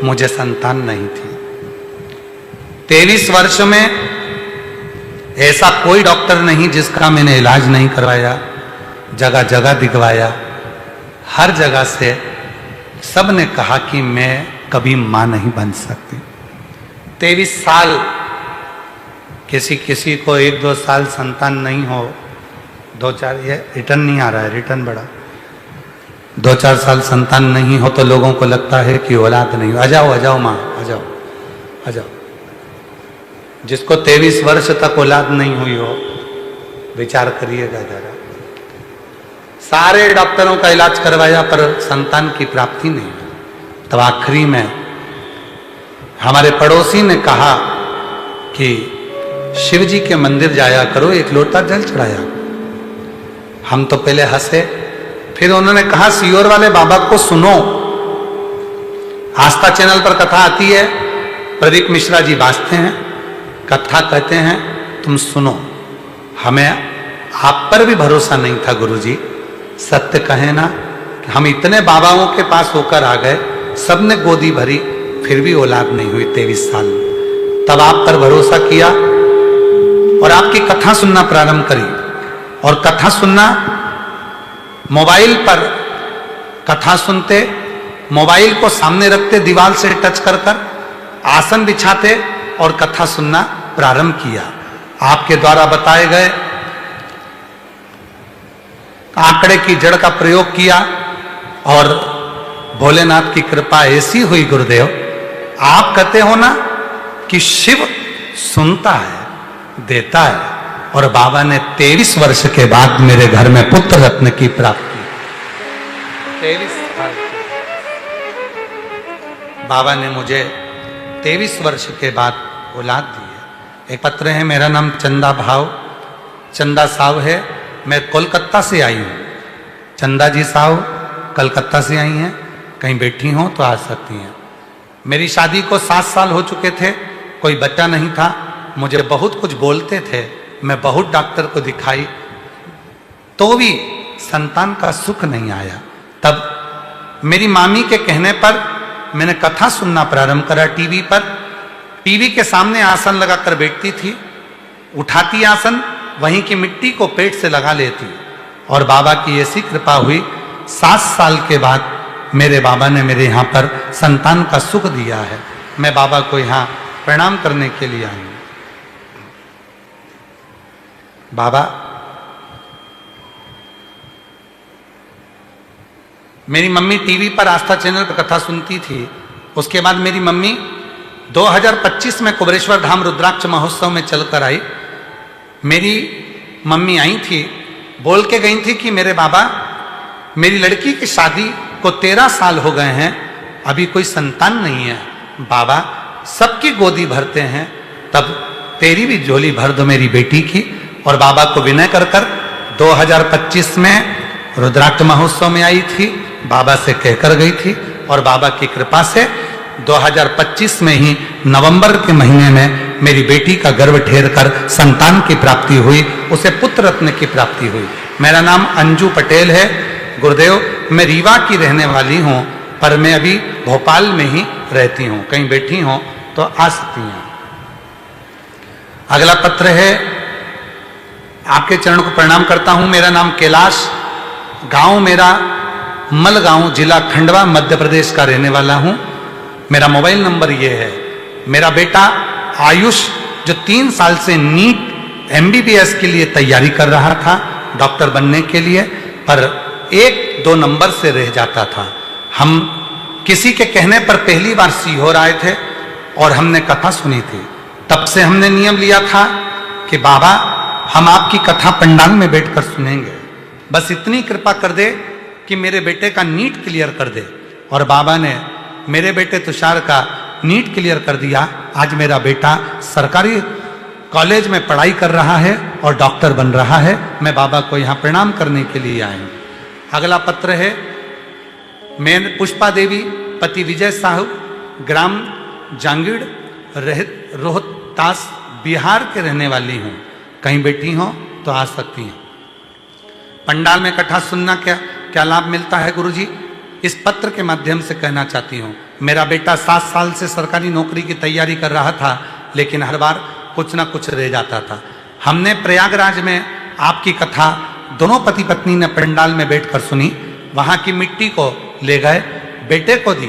A: मुझे संतान नहीं थी। 23 वर्ष में ऐसा कोई डॉक्टर नहीं जिसका मैंने इलाज नहीं करवाया, जगह जगह दिखवाया, हर जगह से सब ने कहा कि मैं कभी मां नहीं बन सकती। 23 साल, किसी को 1-2 साल संतान नहीं हो, 2-4, ये रिटर्न नहीं आ रहा है, रिटर्न बड़ा, 2-4 साल संतान नहीं हो तो लोगों को लगता है कि औलाद नहीं हो। आ जाओ माँ, आ जाओ। जिसको 23 वर्ष तक औलाद नहीं हुई हो, विचार करिएगा जरा। सारे डॉक्टरों का इलाज करवाया पर संतान की प्राप्ति नहीं हुई। तब आखिरी में हमारे पड़ोसी ने कहा कि शिव जी के मंदिर जाया करो, एक लोटा जल चढ़ाया। हम तो पहले हंसे, फिर उन्होंने कहा सियोर वाले बाबा को सुनो, आस्था चैनल पर कथा आती है, प्रदीप मिश्रा जी बाजते हैं, कथा कहते हैं, तुम सुनो। हमें आप पर भी भरोसा नहीं था गुरुजी, सत्य कहे ना, हम इतने बाबाओं के पास होकर आ गए, सबने गोदी भरी, फिर भी औलाद नहीं हुई 23 साल में। तब आप पर भरोसा किया और आपकी कथा सुनना प्रारंभ करी। और कथा सुनना, मोबाइल पर कथा सुनते, मोबाइल को सामने रखते, दीवार से टच कर आसन बिछाते और कथा सुनना प्रारंभ किया। आपके द्वारा बताए गए आंकड़े की जड़ का प्रयोग किया और भोलेनाथ की कृपा ऐसी हुई गुरुदेव, आप कहते हो ना कि शिव सुनता है, देता है, और बाबा ने 23 वर्ष के बाद मेरे घर में पुत्र रत्न की प्राप्ति। 23 साल बाबा ने मुझे 23 वर्ष के बाद औलाद दी है। एक पत्र है, मेरा नाम चंदा साहु है, मैं कोलकाता से आई हूँ। चंदा जी साहु कलकत्ता से आई हैं, कहीं बैठी हों तो आ सकती हैं। मेरी शादी को 7 साल हो चुके थे, कोई बच्चा नहीं था, मुझे बहुत कुछ बोलते थे, मैं बहुत डॉक्टर को दिखाई तो भी संतान का सुख नहीं आया। तब मेरी मामी के कहने पर मैंने कथा सुनना प्रारंभ करा टीवी पर। टीवी के सामने आसन लगाकर बैठती थी, उठाती आसन, वहीं की मिट्टी को पेट से लगा लेती, और बाबा की ऐसी कृपा हुई 7 साल के बाद मेरे बाबा ने मेरे यहाँ पर संतान का सुख दिया है। मैं बाबा को यहाँ प्रणाम करने के लिए आई हूँ। बाबा, मेरी मम्मी टीवी पर आस्था चैनल पर कथा सुनती थी। उसके बाद मेरी मम्मी 2025 में कुबरेश्वर धाम रुद्राक्ष महोत्सव में चलकर आई। मेरी मम्मी आई थी, बोल के गई थी कि मेरे बाबा, मेरी लड़की की शादी को 13 साल हो गए हैं, अभी कोई संतान नहीं है। बाबा, सबकी गोदी भरते हैं, तब तेरी भी झोली भर दो मेरी बेटी की। और बाबा को विनय कर 2025 में रुद्राक्ष महोत्सव में आई थी, बाबा से कहकर गई थी, और बाबा की कृपा से 2025 में ही नवंबर के महीने में मेरी बेटी का गर्भ ठेर कर संतान की प्राप्ति हुई, उसे पुत्र रत्न की प्राप्ति हुई। मेरा नाम अंजू पटेल है। गुरुदेव, मैं रीवा की रहने वाली हूँ, पर मैं अभी भोपाल में ही रहती हूँ। कहीं बैठी हूँ तो आ सकती हैं। अगला पत्र है, आपके चरण को प्रणाम करता हूँ। मेरा नाम कैलाश, गांव मेरा मलगांव, जिला खंडवा, मध्य प्रदेश का रहने वाला हूँ। मेरा मोबाइल नंबर ये है। मेरा बेटा आयुष, जो 3 साल से नीट MBBS के लिए तैयारी कर रहा था, डॉक्टर बनने के लिए, पर 1-2 नंबर से रह जाता था। हम किसी के कहने पर पहली बार सीहोर आए थे और हमने कथा सुनी थी। तब से हमने नियम लिया था कि बाबा, हम आपकी कथा पंडाल में बैठकर सुनेंगे, बस इतनी कृपा कर दे कि मेरे बेटे का नीट क्लियर कर दे। और बाबा ने मेरे बेटे तुषार का नीट क्लियर कर दिया। आज मेरा बेटा सरकारी कॉलेज में पढ़ाई कर रहा है और डॉक्टर बन रहा है। मैं बाबा को यहाँ प्रणाम करने के लिए आई हूँ। अगला पत्र है, मैं पुष्पा देवी, पति विजय साहू, ग्राम जांगीड़, रोहतास, बिहार के रहने वाली हूँ। कहीं बैठी हो तो आ सकती हैं। पंडाल में कथा सुनना क्या लाभ मिलता है गुरुजी? इस पत्र के माध्यम से कहना चाहती हूँ। मेरा बेटा 7 साल से सरकारी नौकरी की तैयारी कर रहा था, लेकिन हर बार कुछ ना कुछ रह जाता था। हमने प्रयागराज में आपकी कथा दोनों पति पत्नी ने पंडाल में बैठकर सुनी। वहाँ की मिट्टी को ले गए, बेटे को दी।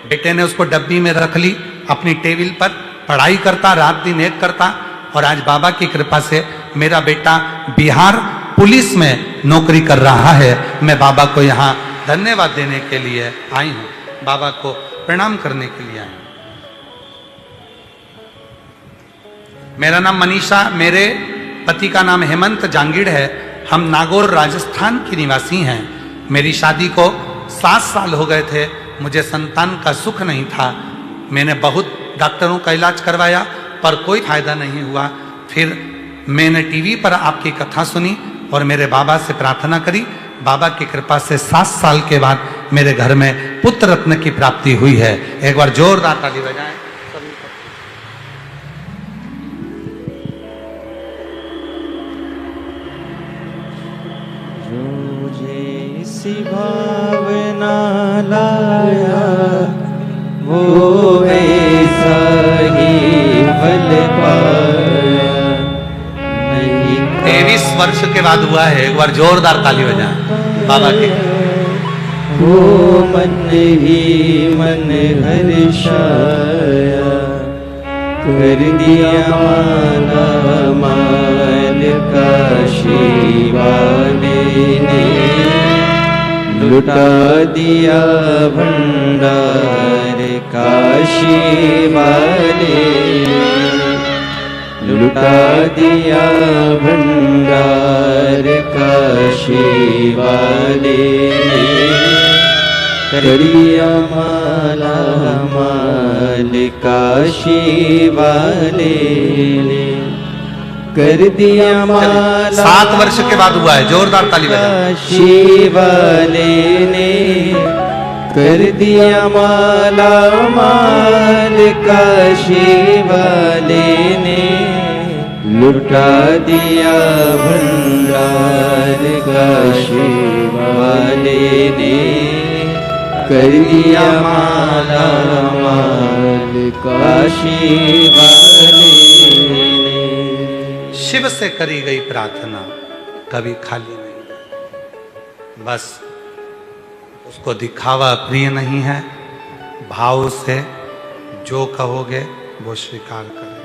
A: बेटे ने उसको डब्बी में रख ली, अपनी टेबल पर पढ़ाई करता, रात दिन एक करता। और आज बाबा की कृपा से मेरा बेटा बिहार पुलिस में नौकरी कर रहा है। मैं बाबा को यहाँ धन्यवाद देने के लिए आई हूँ, बाबा को प्रणाम करने के लिए आई हूँ। मेरा नाम मनीषा, मेरे पति का नाम हेमंत जांगीड़ है। हम नागौर राजस्थान की निवासी हैं। मेरी शादी को 7 साल हो गए थे, मुझे संतान का सुख नहीं था। मैंने बहुत डॉक्टरों का इलाज करवाया पर कोई फायदा नहीं हुआ। फिर मैंने टीवी पर आपकी कथा सुनी और मेरे बाबा से प्रार्थना करी। बाबा की कृपा से 7 साल के बाद मेरे घर में पुत्र रत्न की प्राप्ति हुई है। एक बार जोरदार ताली बजाएं।
B: जो जैसी भावना लाया वो वैसा ही फल पाया।
A: 23 वर्ष के बाद हुआ है। एक बार जोरदार ताली बजाएं बाबा की।
B: वो मन ही मन हर्षाया, कर दिया माला माल काशी वाले ने, लुटा दिया भंडार काशी वाले, लुटा दिया भंडार काशी वाले ने, करिया माला माल काशी वाले ने, कर दिया माला
A: 7 वर्ष के बाद हुआ है। जोरदार ताली बजाएं।
B: काशी वाले ने, कर दिया माला माल काशी वाले ने, लुटा दिया भंडार काशी वाले ने, कर दिया माला माल काशी वाले ने।
A: शिव से करी गई प्रार्थना कभी खाली नहीं, बस उसको दिखावा प्रिय नहीं है। भाव से जो कहोगे वो स्वीकार करेगा,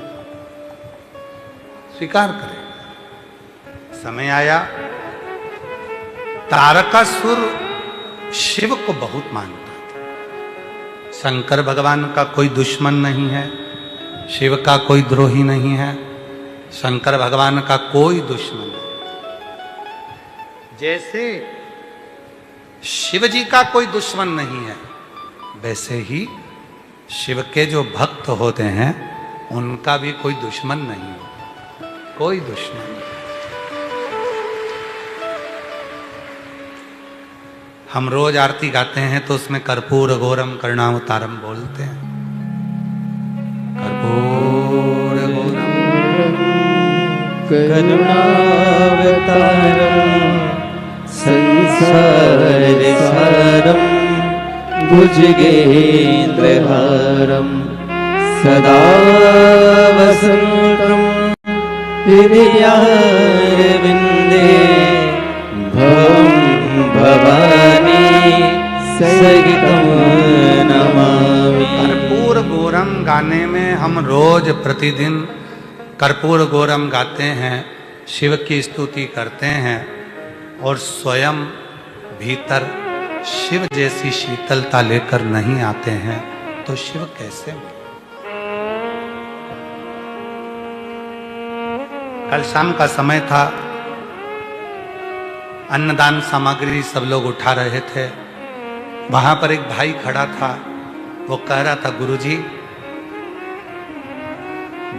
A: स्वीकार करेगा। समय आया, तारकासुर शिव को बहुत मानता था। शंकर भगवान का कोई दुश्मन नहीं है, शिव का कोई द्रोही नहीं है, शंकर भगवान का कोई दुश्मन नहीं। जैसे शिव जी का कोई दुश्मन नहीं है, वैसे ही शिव के जो भक्त होते हैं उनका भी कोई दुश्मन नहीं होता, कोई दुश्मन नहीं। हम रोज आरती गाते हैं तो उसमें कर्पूर गौरम करुणावतारम बोलते हैं। कर्पूर गौरम
B: करुणावतारम संसार सारम भुजगेन्द्रहारम सदा वसंतम हृदयारविंदे भवं भवानी सहितं नमामि।
A: कर्पूर गौरम गाने में हम रोज प्रतिदिन कर्पूर गौरम गाते हैं, शिव की स्तुति करते हैं और स्वयं भीतर शिव जैसी शीतलता लेकर नहीं आते हैं तो शिव कैसे मिले? कल शाम का समय था, अन्नदान सामग्री सब लोग उठा रहे थे। वहां पर एक भाई खड़ा था, वो कह रहा था गुरुजी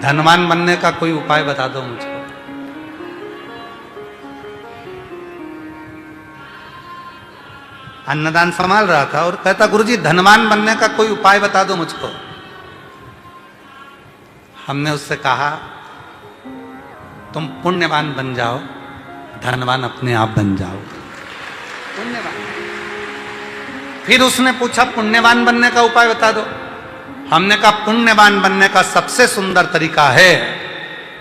A: धनवान बनने का कोई उपाय बता दो मुझको। अन्नदान संभाल रहा था और कहता गुरुजी धनवान बनने का कोई उपाय बता दो मुझको। हमने उससे कहा तुम पुण्यवान बन जाओ, धनवान अपने आप बन जाओ। पुण्यवान। फिर उसने पूछा पुण्यवान बनने का उपाय बता दो। हमने कहा पुण्यवान बनने का सबसे सुंदर तरीका है,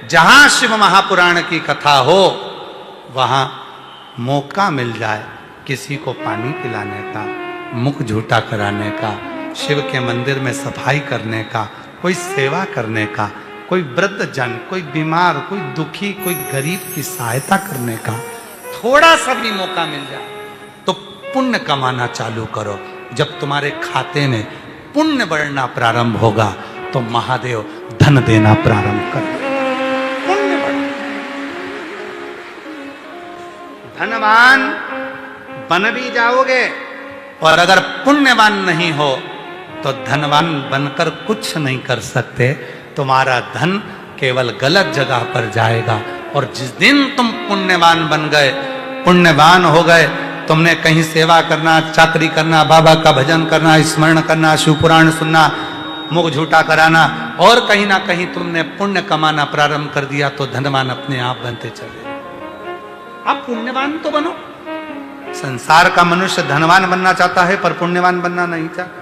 A: जहां शिव महापुराण की कथा हो वहां मौका मिल जाए किसी को पानी पिलाने का, मुख झूठा कराने का, शिव के मंदिर में सफाई करने का, कोई सेवा करने का, कोई वृद्ध जन, कोई बीमार, कोई दुखी, कोई गरीब की सहायता करने का थोड़ा सा भी मौका मिल जाए तो पुण्य कमाना चालू करो। जब तुम्हारे खाते में पुण्य बढ़ना प्रारंभ होगा तो महादेव धन देना प्रारंभ कर। पुण्य बढ़, धनवान बन भी जाओगे और अगर पुण्यवान नहीं हो तो धनवान बनकर कुछ नहीं कर सकते। तुम्हारा धन केवल गलत जगह पर जाएगा। और जिस दिन तुम पुण्यवान बन गए, पुण्यवान हो गए, तुमने कहीं सेवा करना, चाकरी करना, बाबा का भजन करना, स्मरण करना, शिव पुराण सुनना, मुख झूठा कराना और कहीं ना कहीं तुमने पुण्य कमाना प्रारंभ कर दिया तो धनवान अपने आप बनते चले। अब पुण्यवान तो बनो। संसार का मनुष्य धनवान बनना चाहता है पर पुण्यवान बनना नहीं चाहता।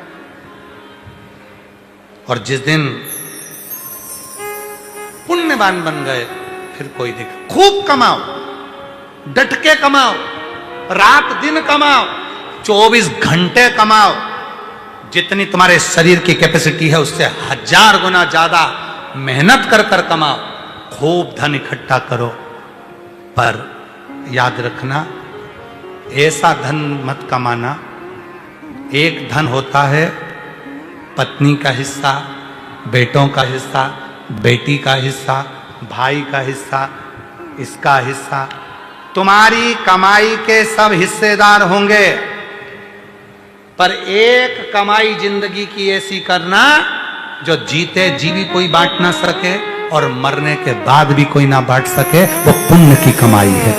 A: और जिस दिन पुण्यवान बन गए फिर कोई दिक्कत। खूब कमाओ, डट के कमाओ, रात दिन कमाओ, 24 घंटे कमाओ। जितनी तुम्हारे शरीर की कैपेसिटी है उससे 1000 गुना ज्यादा मेहनत कर कर कमाओ। खूब धन इकट्ठा करो, पर याद रखना ऐसा धन मत कमाना। एक धन होता है पत्नी का हिस्सा, बेटों का हिस्सा, बेटी का हिस्सा, भाई का हिस्सा, इसका हिस्सा। तुम्हारी कमाई के सब हिस्सेदार होंगे, पर एक कमाई जिंदगी की ऐसी करना जो जीते जी भी कोई बांट ना सके और मरने के बाद भी कोई ना बांट सके। वो पुण्य की कमाई है,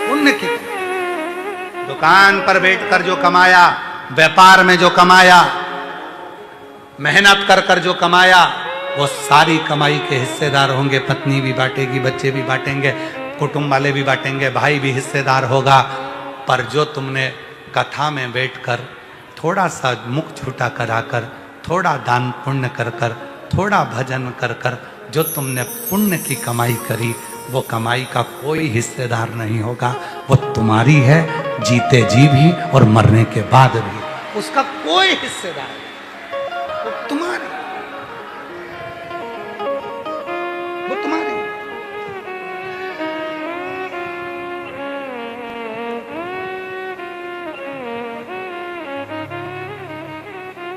A: पुण्य की। दुकान पर बैठकर जो कमाया, व्यापार में जो कमाया, मेहनत कर कर जो कमाया, वो सारी कमाई के हिस्सेदार होंगे, पत्नी भी बांटेगी, बच्चे भी बांटेंगे, कुटुंब वाले भी बांटेंगे, भाई भी हिस्सेदार होगा। पर जो तुमने कथा में बैठकर थोड़ा सा मुख छूटा कराकर, थोड़ा दान पुण्य कर कर, थोड़ा भजन कर कर जो तुमने पुण्य की कमाई करी, वो कमाई का कोई हिस्सेदार नहीं होगा। वो तुम्हारी है, जीते जी भी और मरने के बाद भी उसका कोई हिस्सेदार नहीं। वो तुम्हारी, वो तुम्हारी।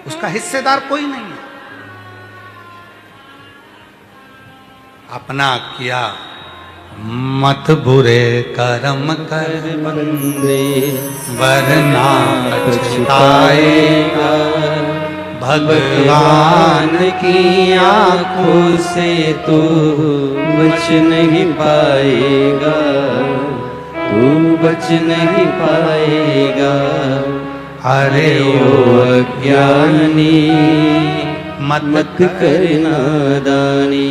A: उसका हिस्सेदार कोई नहीं है। अपना किया मत बुरे कर्म कर
B: बंदे,
A: वरना पछताएगा।
B: भगवान की आंखों से तू बच नहीं पाएगा, तू बच नहीं पाएगा।
A: अरे
B: ओ अज्ञानी
A: मत
B: कर नादानी।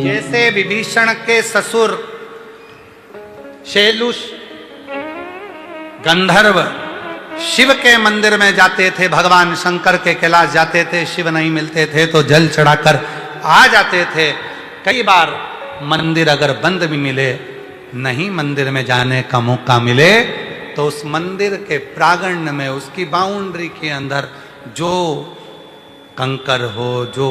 A: जैसे विभीषण के ससुर शैलुष गंधर्व शिव के मंदिर में जाते थे, भगवान शंकर के कैलाश जाते थे, शिव नहीं मिलते थे तो जल चढ़ाकर आ जाते थे। कई बार मंदिर अगर बंद भी मिले, नहीं मंदिर में जाने का मौका मिले, तो उस मंदिर के प्रांगण में, उसकी बाउंड्री के अंदर जो कंकर हो, जो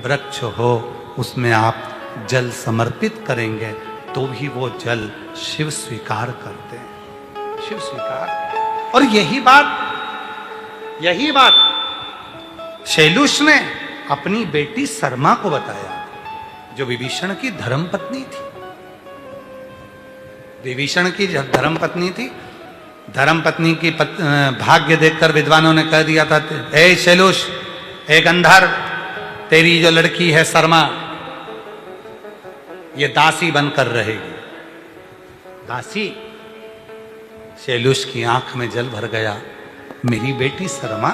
A: वृक्ष हो, उसमें आप जल समर्पित करेंगे तो भी वो जल शिव स्वीकार करते हैं, शिव स्वीकार। और यही बात शैलुष ने अपनी बेटी शर्मा को बताया, जो विभीषण की धर्मपत्नी थी। विभीषण की धर्मपत्नी थी। धर्मपत्नी की भाग्य देखकर विद्वानों ने कह दिया था, ए शैलुष, ए गंधर्व, तेरी जो लड़की है शर्मा, ये दासी बनकर रहेगी। दासी। शैलुष की आंख में जल भर गया। मेरी बेटी शर्मा।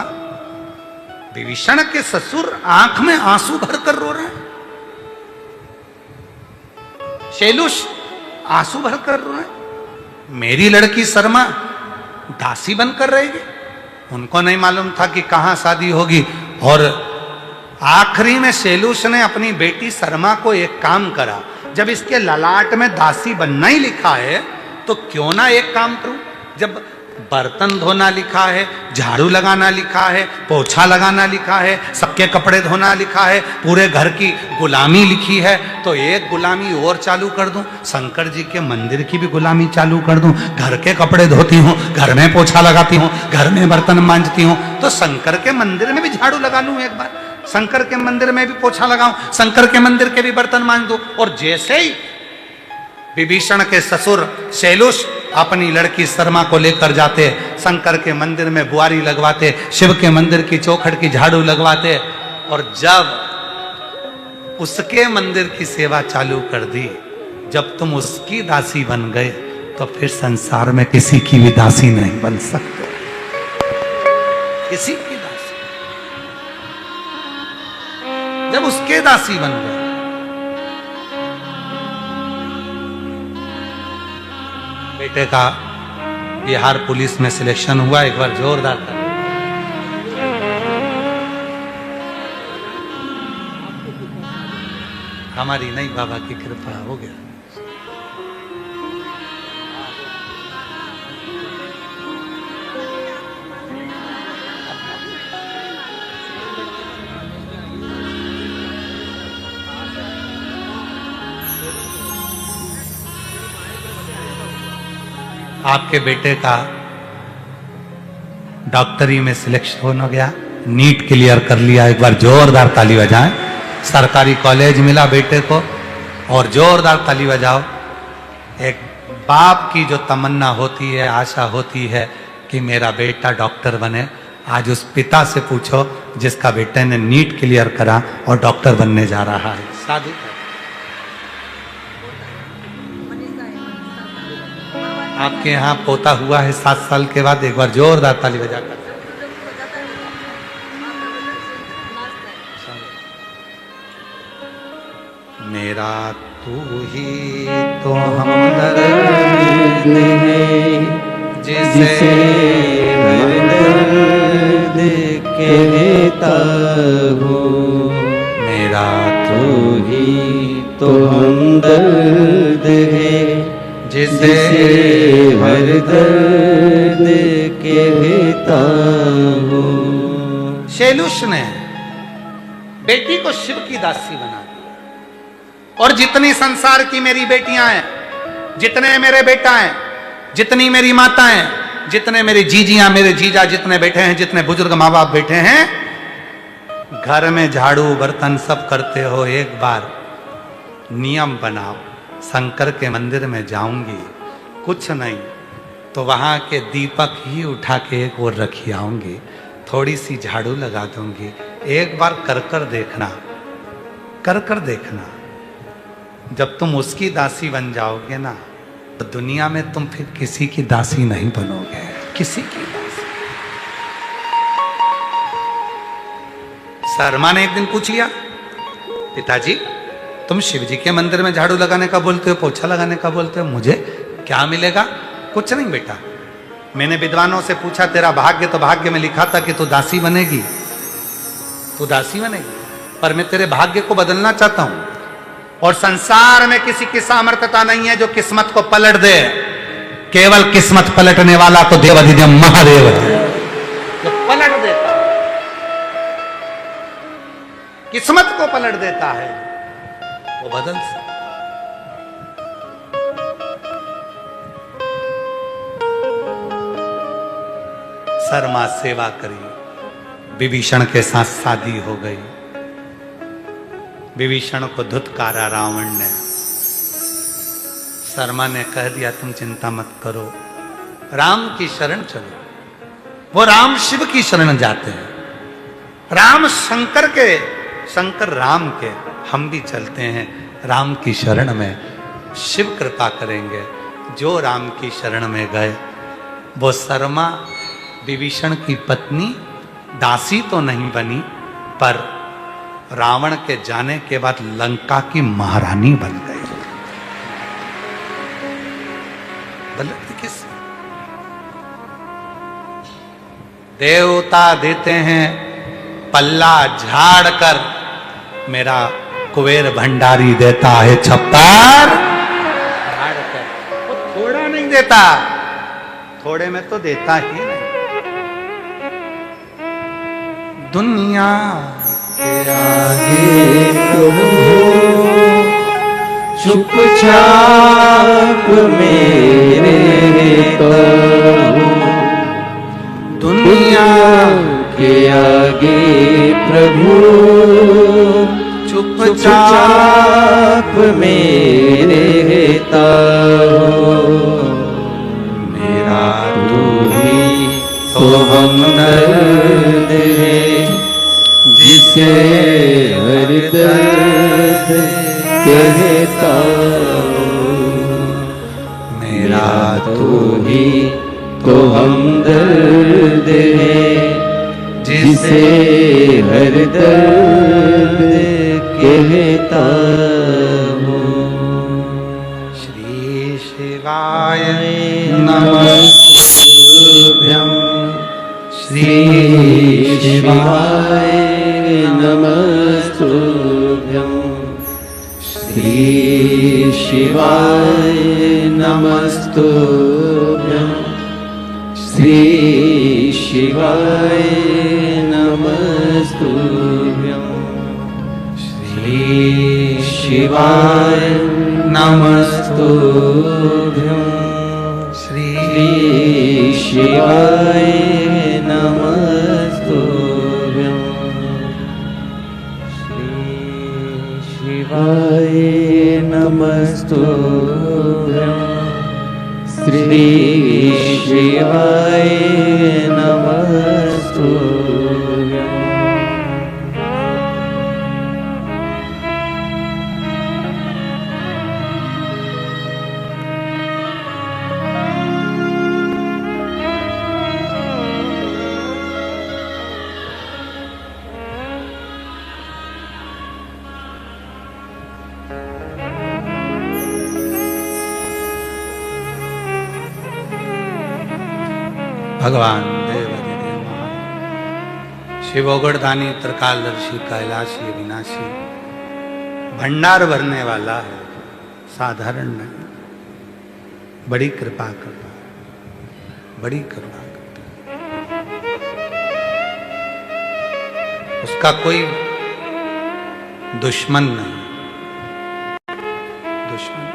A: विभीषण के ससुर आंख में आंसू भरकर रो रहे हैं। शैलुष आंसू भरकर रो रहे हैं। मेरी लड़की शर्मा दासी बनकर रहेगी। उनको नहीं मालूम था कि कहां शादी होगी। और आखिरी में शैलुष ने अपनी बेटी शर्मा को एक काम करा, जब इसके ललाट में दासी बनना ही लिखा है तो क्यों ना एक काम करूं। जब बर्तन धोना लिखा है, झाड़ू लगाना लिखा है, पोछा लगाना लिखा है, सबके कपड़े धोना लिखा है, पूरे घर की गुलामी लिखी है, तो एक गुलामी और चालू कर दूं। शंकर जी के मंदिर की भी गुलामी चालू कर दूं। घर के कपड़े धोती हूँ, घर में पोछा लगाती हूँ, घर में बर्तन मांजती हूँ, तो शंकर के मंदिर में भी झाड़ू लगा लूं एक बार, शंकर के मंदिर में भी पोछा लगाऊं, शंकर के मंदिर के भी बर्तन मांज दूं। और जैसे ही विभीषण के ससुर शैलुष अपनी लड़की शर्मा को लेकर जाते, शंकर के मंदिर में बुआरी लगवाते, शिव के मंदिर की चौखट की झाड़ू लगवाते, और जब उसके मंदिर की सेवा चालू कर दी, जब तुम उसकी दासी बन गए, तो फिर संसार में किसी की भी दासी नहीं बन सकते। किसी की दासी। जब उसके दासी बन गए, बेटे का बिहार पुलिस में सिलेक्शन हुआ। एक बार जोरदार कर। हमारी नहीं, बाबा की कृपा हो गया। आपके बेटे का डॉक्टरी में सिलेक्शन हो गया, नीट क्लियर कर लिया। एक बार जोरदार ताली बजाएं। सरकारी कॉलेज मिला बेटे को, और जोरदार ताली बजाओ। एक बाप की जो तमन्ना होती है, आशा होती है कि मेरा बेटा डॉक्टर बने, आज उस पिता से पूछो जिसका बेटे ने नीट क्लियर करा और डॉक्टर बनने जा रहा है। साधु। आपके यहाँ पोता हुआ है 7 साल के बाद, एक बार जोरदार ताली बजाकर। मेरा तू ही तो हमदर्द
B: है जिसे हर दर्द कहता हूँ।
A: मेरा
B: तू ही तो हमदर्द है जिसे हर दर्द कहता हूँ।
A: शैलुष ने बेटी को शिव की दासी बना दिया। और जितनी संसार की मेरी बेटियां हैं, जितने मेरे बेटा हैं, जितनी मेरी माता हैं, जितने मेरी जीजियां, मेरे जीजा जितने बैठे हैं, जितने बुजुर्ग माँ बाप बैठे हैं, घर में झाड़ू बर्तन सब करते हो, एक बार नियम बनाओ, शंकर के मंदिर में जाऊंगी, कुछ नहीं तो वहां के दीपक ही उठा के एक ओर रखी आऊंगी, थोड़ी सी झाड़ू लगा दूंगी, एक बार कर कर देखना, कर कर देखना। जब तुम उसकी दासी बन जाओगे ना, तो दुनिया में तुम फिर किसी की दासी नहीं बनोगे, किसी की दासी। शर्मा ने एक दिन पूछ लिया, पिताजी तुम शिव जी के मंदिर में झाड़ू लगाने का बोलते हो, पोछा लगाने का बोलते हो, मुझे क्या मिलेगा? कुछ नहीं बेटा, मैंने विद्वानों से पूछा, तेरा भाग्य तो भाग्य में लिखा था कि तू दासी बनेगी, तू दासी बनेगी, पर मैं तेरे भाग्य को बदलना चाहता हूं। और संसार में किसी की सामर्थ्यता नहीं है जो किस्मत को पलट दे, केवल किस्मत पलटने वाला तो देवाधिदेव महादेव है, जो पलट देता है, किस्मत को पलट देता है, वो बदल सकता। शर्मा सेवा करी, विभीषण के साथ शादी हो गई, विभीषण को धुतकारा रावण ने। शर्मा ने कह दिया तुम चिंता मत करो, राम की शरण चलो। वो राम शिव की शरण जाते हैं, राम शंकर के, शंकर राम के, हम भी चलते हैं राम की शरण में, शिव कृपा करेंगे। जो राम की शरण में गए, वो शर्मा विभीषण की पत्नी दासी तो नहीं बनी, पर रावण के जाने के बाद लंका की महारानी बन गई। किस देवता देते हैं पल्ला झाड़ कर, मेरा कुबेर भंडारी देता है छप्पर झाड़ कर। वो थोड़ा नहीं देता, थोड़े में तो देता ही नहीं। दुनिया
B: के आगे प्रभु चुपचाप मेरे कहो, दुनिया के आगे प्रभु चुपचाप मेरे ताहो। मेरा तू ही तो हमदर्द है जिसे हर दर्द कहता हूँ। मेरा तू ही तो हमदर्द है जिसे हर दर्द कहता हूँ।
A: श्री शिवाय
B: नमस्तुभ्यं, श्री शिवाय नमस्तुभ्यं, श्री शिवाय नमस्तुभ्यं, श्री शिवाय नमस्तुभ्यं, श्री शिवाय नमस्तुभ्यं, श्री शिवाय नमस्तुभ्यं, श्री शिवाय नमस्तुभ्यं, श्री शिवाय नमस्तुभ्यं।
A: भगवान देवादिदेव शिवोगढ़दानी त्रिकालदर्शी कैलाशी अविनाशी भंडार भरने वाला है, साधारण नहीं। बड़ी कृपा करता है, बड़ी कृपा करता है। उसका कोई दुश्मन नहीं, दुश्मन।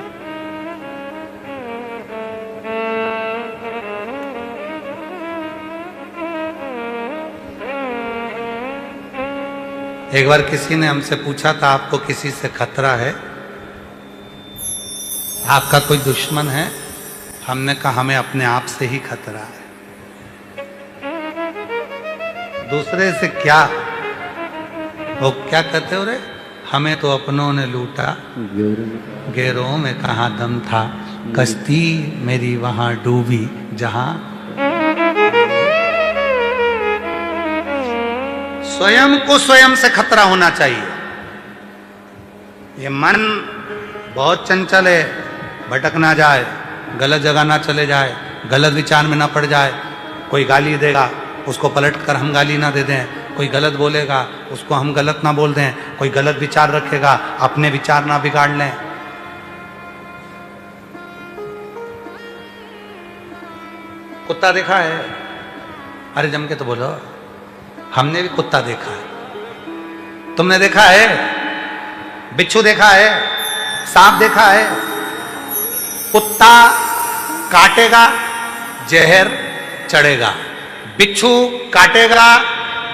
A: एक बार किसी ने हमसे पूछा था, आपको किसी से खतरा है, आपका कोई दुश्मन है? हमने कहा हमें अपने आप से ही खतरा है। दूसरे से क्या? वो क्या कहते हो रे, हमें तो अपनों ने लूटा, गैरों में कहाँ दम था, कश्ती मेरी वहां डूबी जहां। स्वयं को स्वयं से खतरा होना चाहिए। ये मन बहुत चंचल है, भटक ना जाए, गलत जगह ना चले जाए, गलत विचार में ना पड़ जाए। कोई गाली देगा, उसको पलट कर हम गाली ना दे दें। कोई गलत बोलेगा, उसको हम गलत ना बोल दें। कोई गलत विचार रखेगा, अपने विचार ना बिगाड़ लें। कुत्ता देखा है? अरे जम के तो बोलो। हमने भी कुत्ता देखा है, तुमने देखा है? बिच्छू देखा है? सांप देखा है? कुत्ता काटेगा, जहर चढ़ेगा। बिच्छू काटेगा,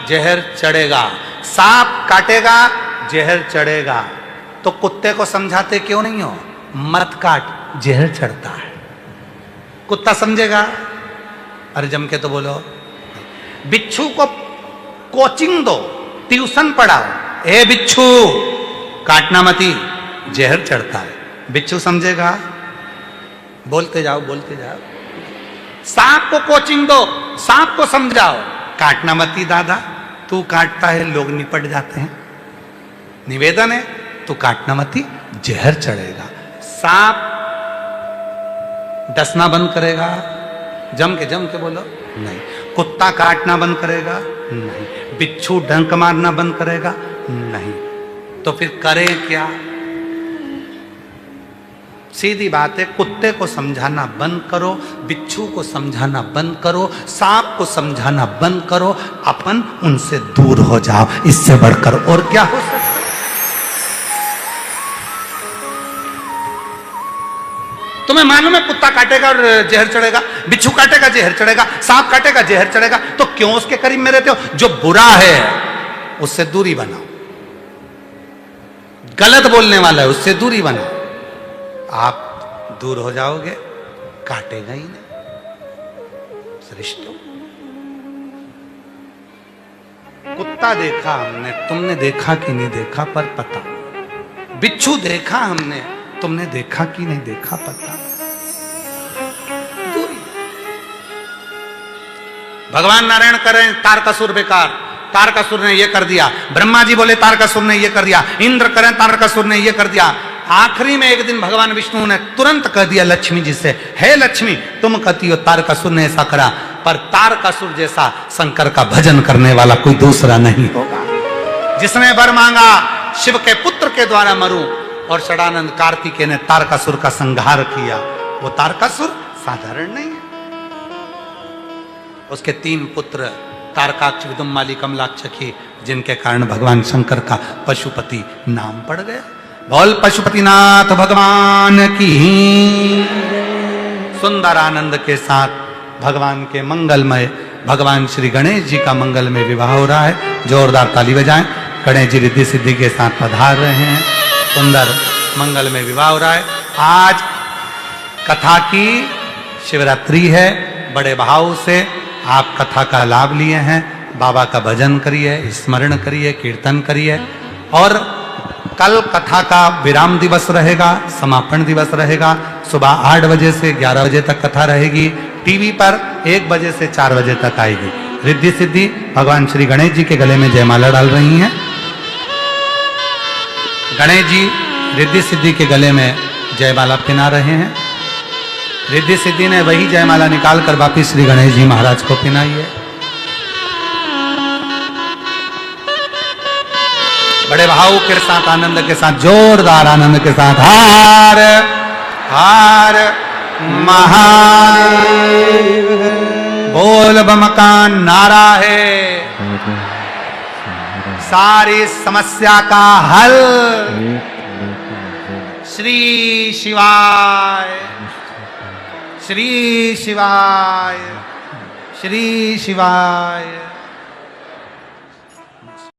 A: जहर चढ़ेगा। सांप काटेगा, जहर चढ़ेगा। तो कुत्ते को समझाते क्यों नहीं हो? मत काट, जहर चढ़ता है। कुत्ता समझेगा? अरे जम के तो बोलो। बिच्छू को कोचिंग दो, ट्यूशन पढ़ाओ। ए बिच्छू काटना मती, जहर चढ़ता है। बिच्छू समझेगा? बोलते जाओ, बोलते जाओ। सांप को कोचिंग दो, सांप को समझाओ, काटना मती दादा, तू काटता है लोग निपट जाते हैं। निवेदन है, तू काटना मती, जहर चढ़ेगा। सांप डसना बंद करेगा? जम के बोलो नहीं। कुत्ता काटना बंद करेगा? नहीं। बिच्छू डंक मारना बंद करेगा? नहीं। तो फिर करें क्या? सीधी बात है, कुत्ते को समझाना बंद करो, बिच्छू को समझाना बंद करो, सांप को समझाना बंद करो, अपन उनसे दूर हो जाओ। इससे बढ़कर और क्या हो सकता है? तुम्हें मालूम है कुत्ता काटेगा और जहर चढ़ेगा, बिच्छू काटेगा जहर चढ़ेगा, सांप काटेगा जहर चढ़ेगा। तो क्यों उसके करीब में रहते हो? जो बुरा है उससे दूरी बनाओ, गलत बोलने वाला है उससे दूरी बनाओ। आप दूर हो जाओगे, काटेगा ही नहीं। सृष्टो कुत्ता देखा हमने, तुमने देखा कि नहीं देखा पर पता। बिच्छू देखा हमने, तुमने देखा कि नहीं देखा पता। दूरी। भगवान नारायण करें तारकासुर बेकार, तारकासुर ने ये कर दिया। ब्रह्मा जी बोले तारकासुर ने ये कर दिया। इंद्र करें तारकासुर ने ये कर दिया। आखिरी में एक दिन भगवान विष्णु ने तुरंत कह दिया लक्ष्मी जी से, हे लक्ष्मी तुम कहती हो तारकासुर ने ऐसा करा, पर तारकासुर जैसा शंकर का भजन करने वाला कोई दूसरा नहीं होगा। जिसने वर मांगा शिव के पुत्र के द्वारा मरूं, और षडानंद कार्तिकेय ने तारकासुर का संहार किया। वो तारकासुर साधारण नहीं है। उसके 3 पुत्र तारकाक्ष, विदुम्माली, कमलाक्षी, जिनके कारण भगवान शंकर का पशुपति नाम पड़ गया। बोल पशुपतिनाथ भगवान की। सुंदर आनंद के साथ भगवान के मंगलमय, भगवान श्री गणेश जी का मंगलमय विवाह हो रहा है। जोरदार ताली बजाएं। गणेश जी रिद्धि सिद्धि के साथ पधार रहे हैं। सुंदर मंगल में विवाह हो रहा है। आज कथा की शिवरात्रि है। बड़े भाव से आप कथा का लाभ लिए हैं। बाबा का भजन करिए, स्मरण करिए, कीर्तन करिए। और कल कथा का विराम दिवस रहेगा, समापन दिवस रहेगा। सुबह 8 बजे से 11 बजे तक कथा रहेगी। टीवी पर 1 बजे से 4 बजे तक आएगी। रिद्धि सिद्धि भगवान श्री गणेश जी के गले में जयमाला डाल रही हैं। गणेश जी रिद्धि सिद्धि के गले में जयमाला पहना रहे हैं। रिद्धि सिद्धि ने वही जयमाला निकाल कर वापिस श्री गणेश जी महाराज को पिनाई है। बड़े भाव के साथ, आनंद के साथ, जोरदार आनंद के साथ हार हार महादेव बोल बम का नारा है, सारी समस्या का हल श्री शिवाय श्री शिवाय श्री शिवाय।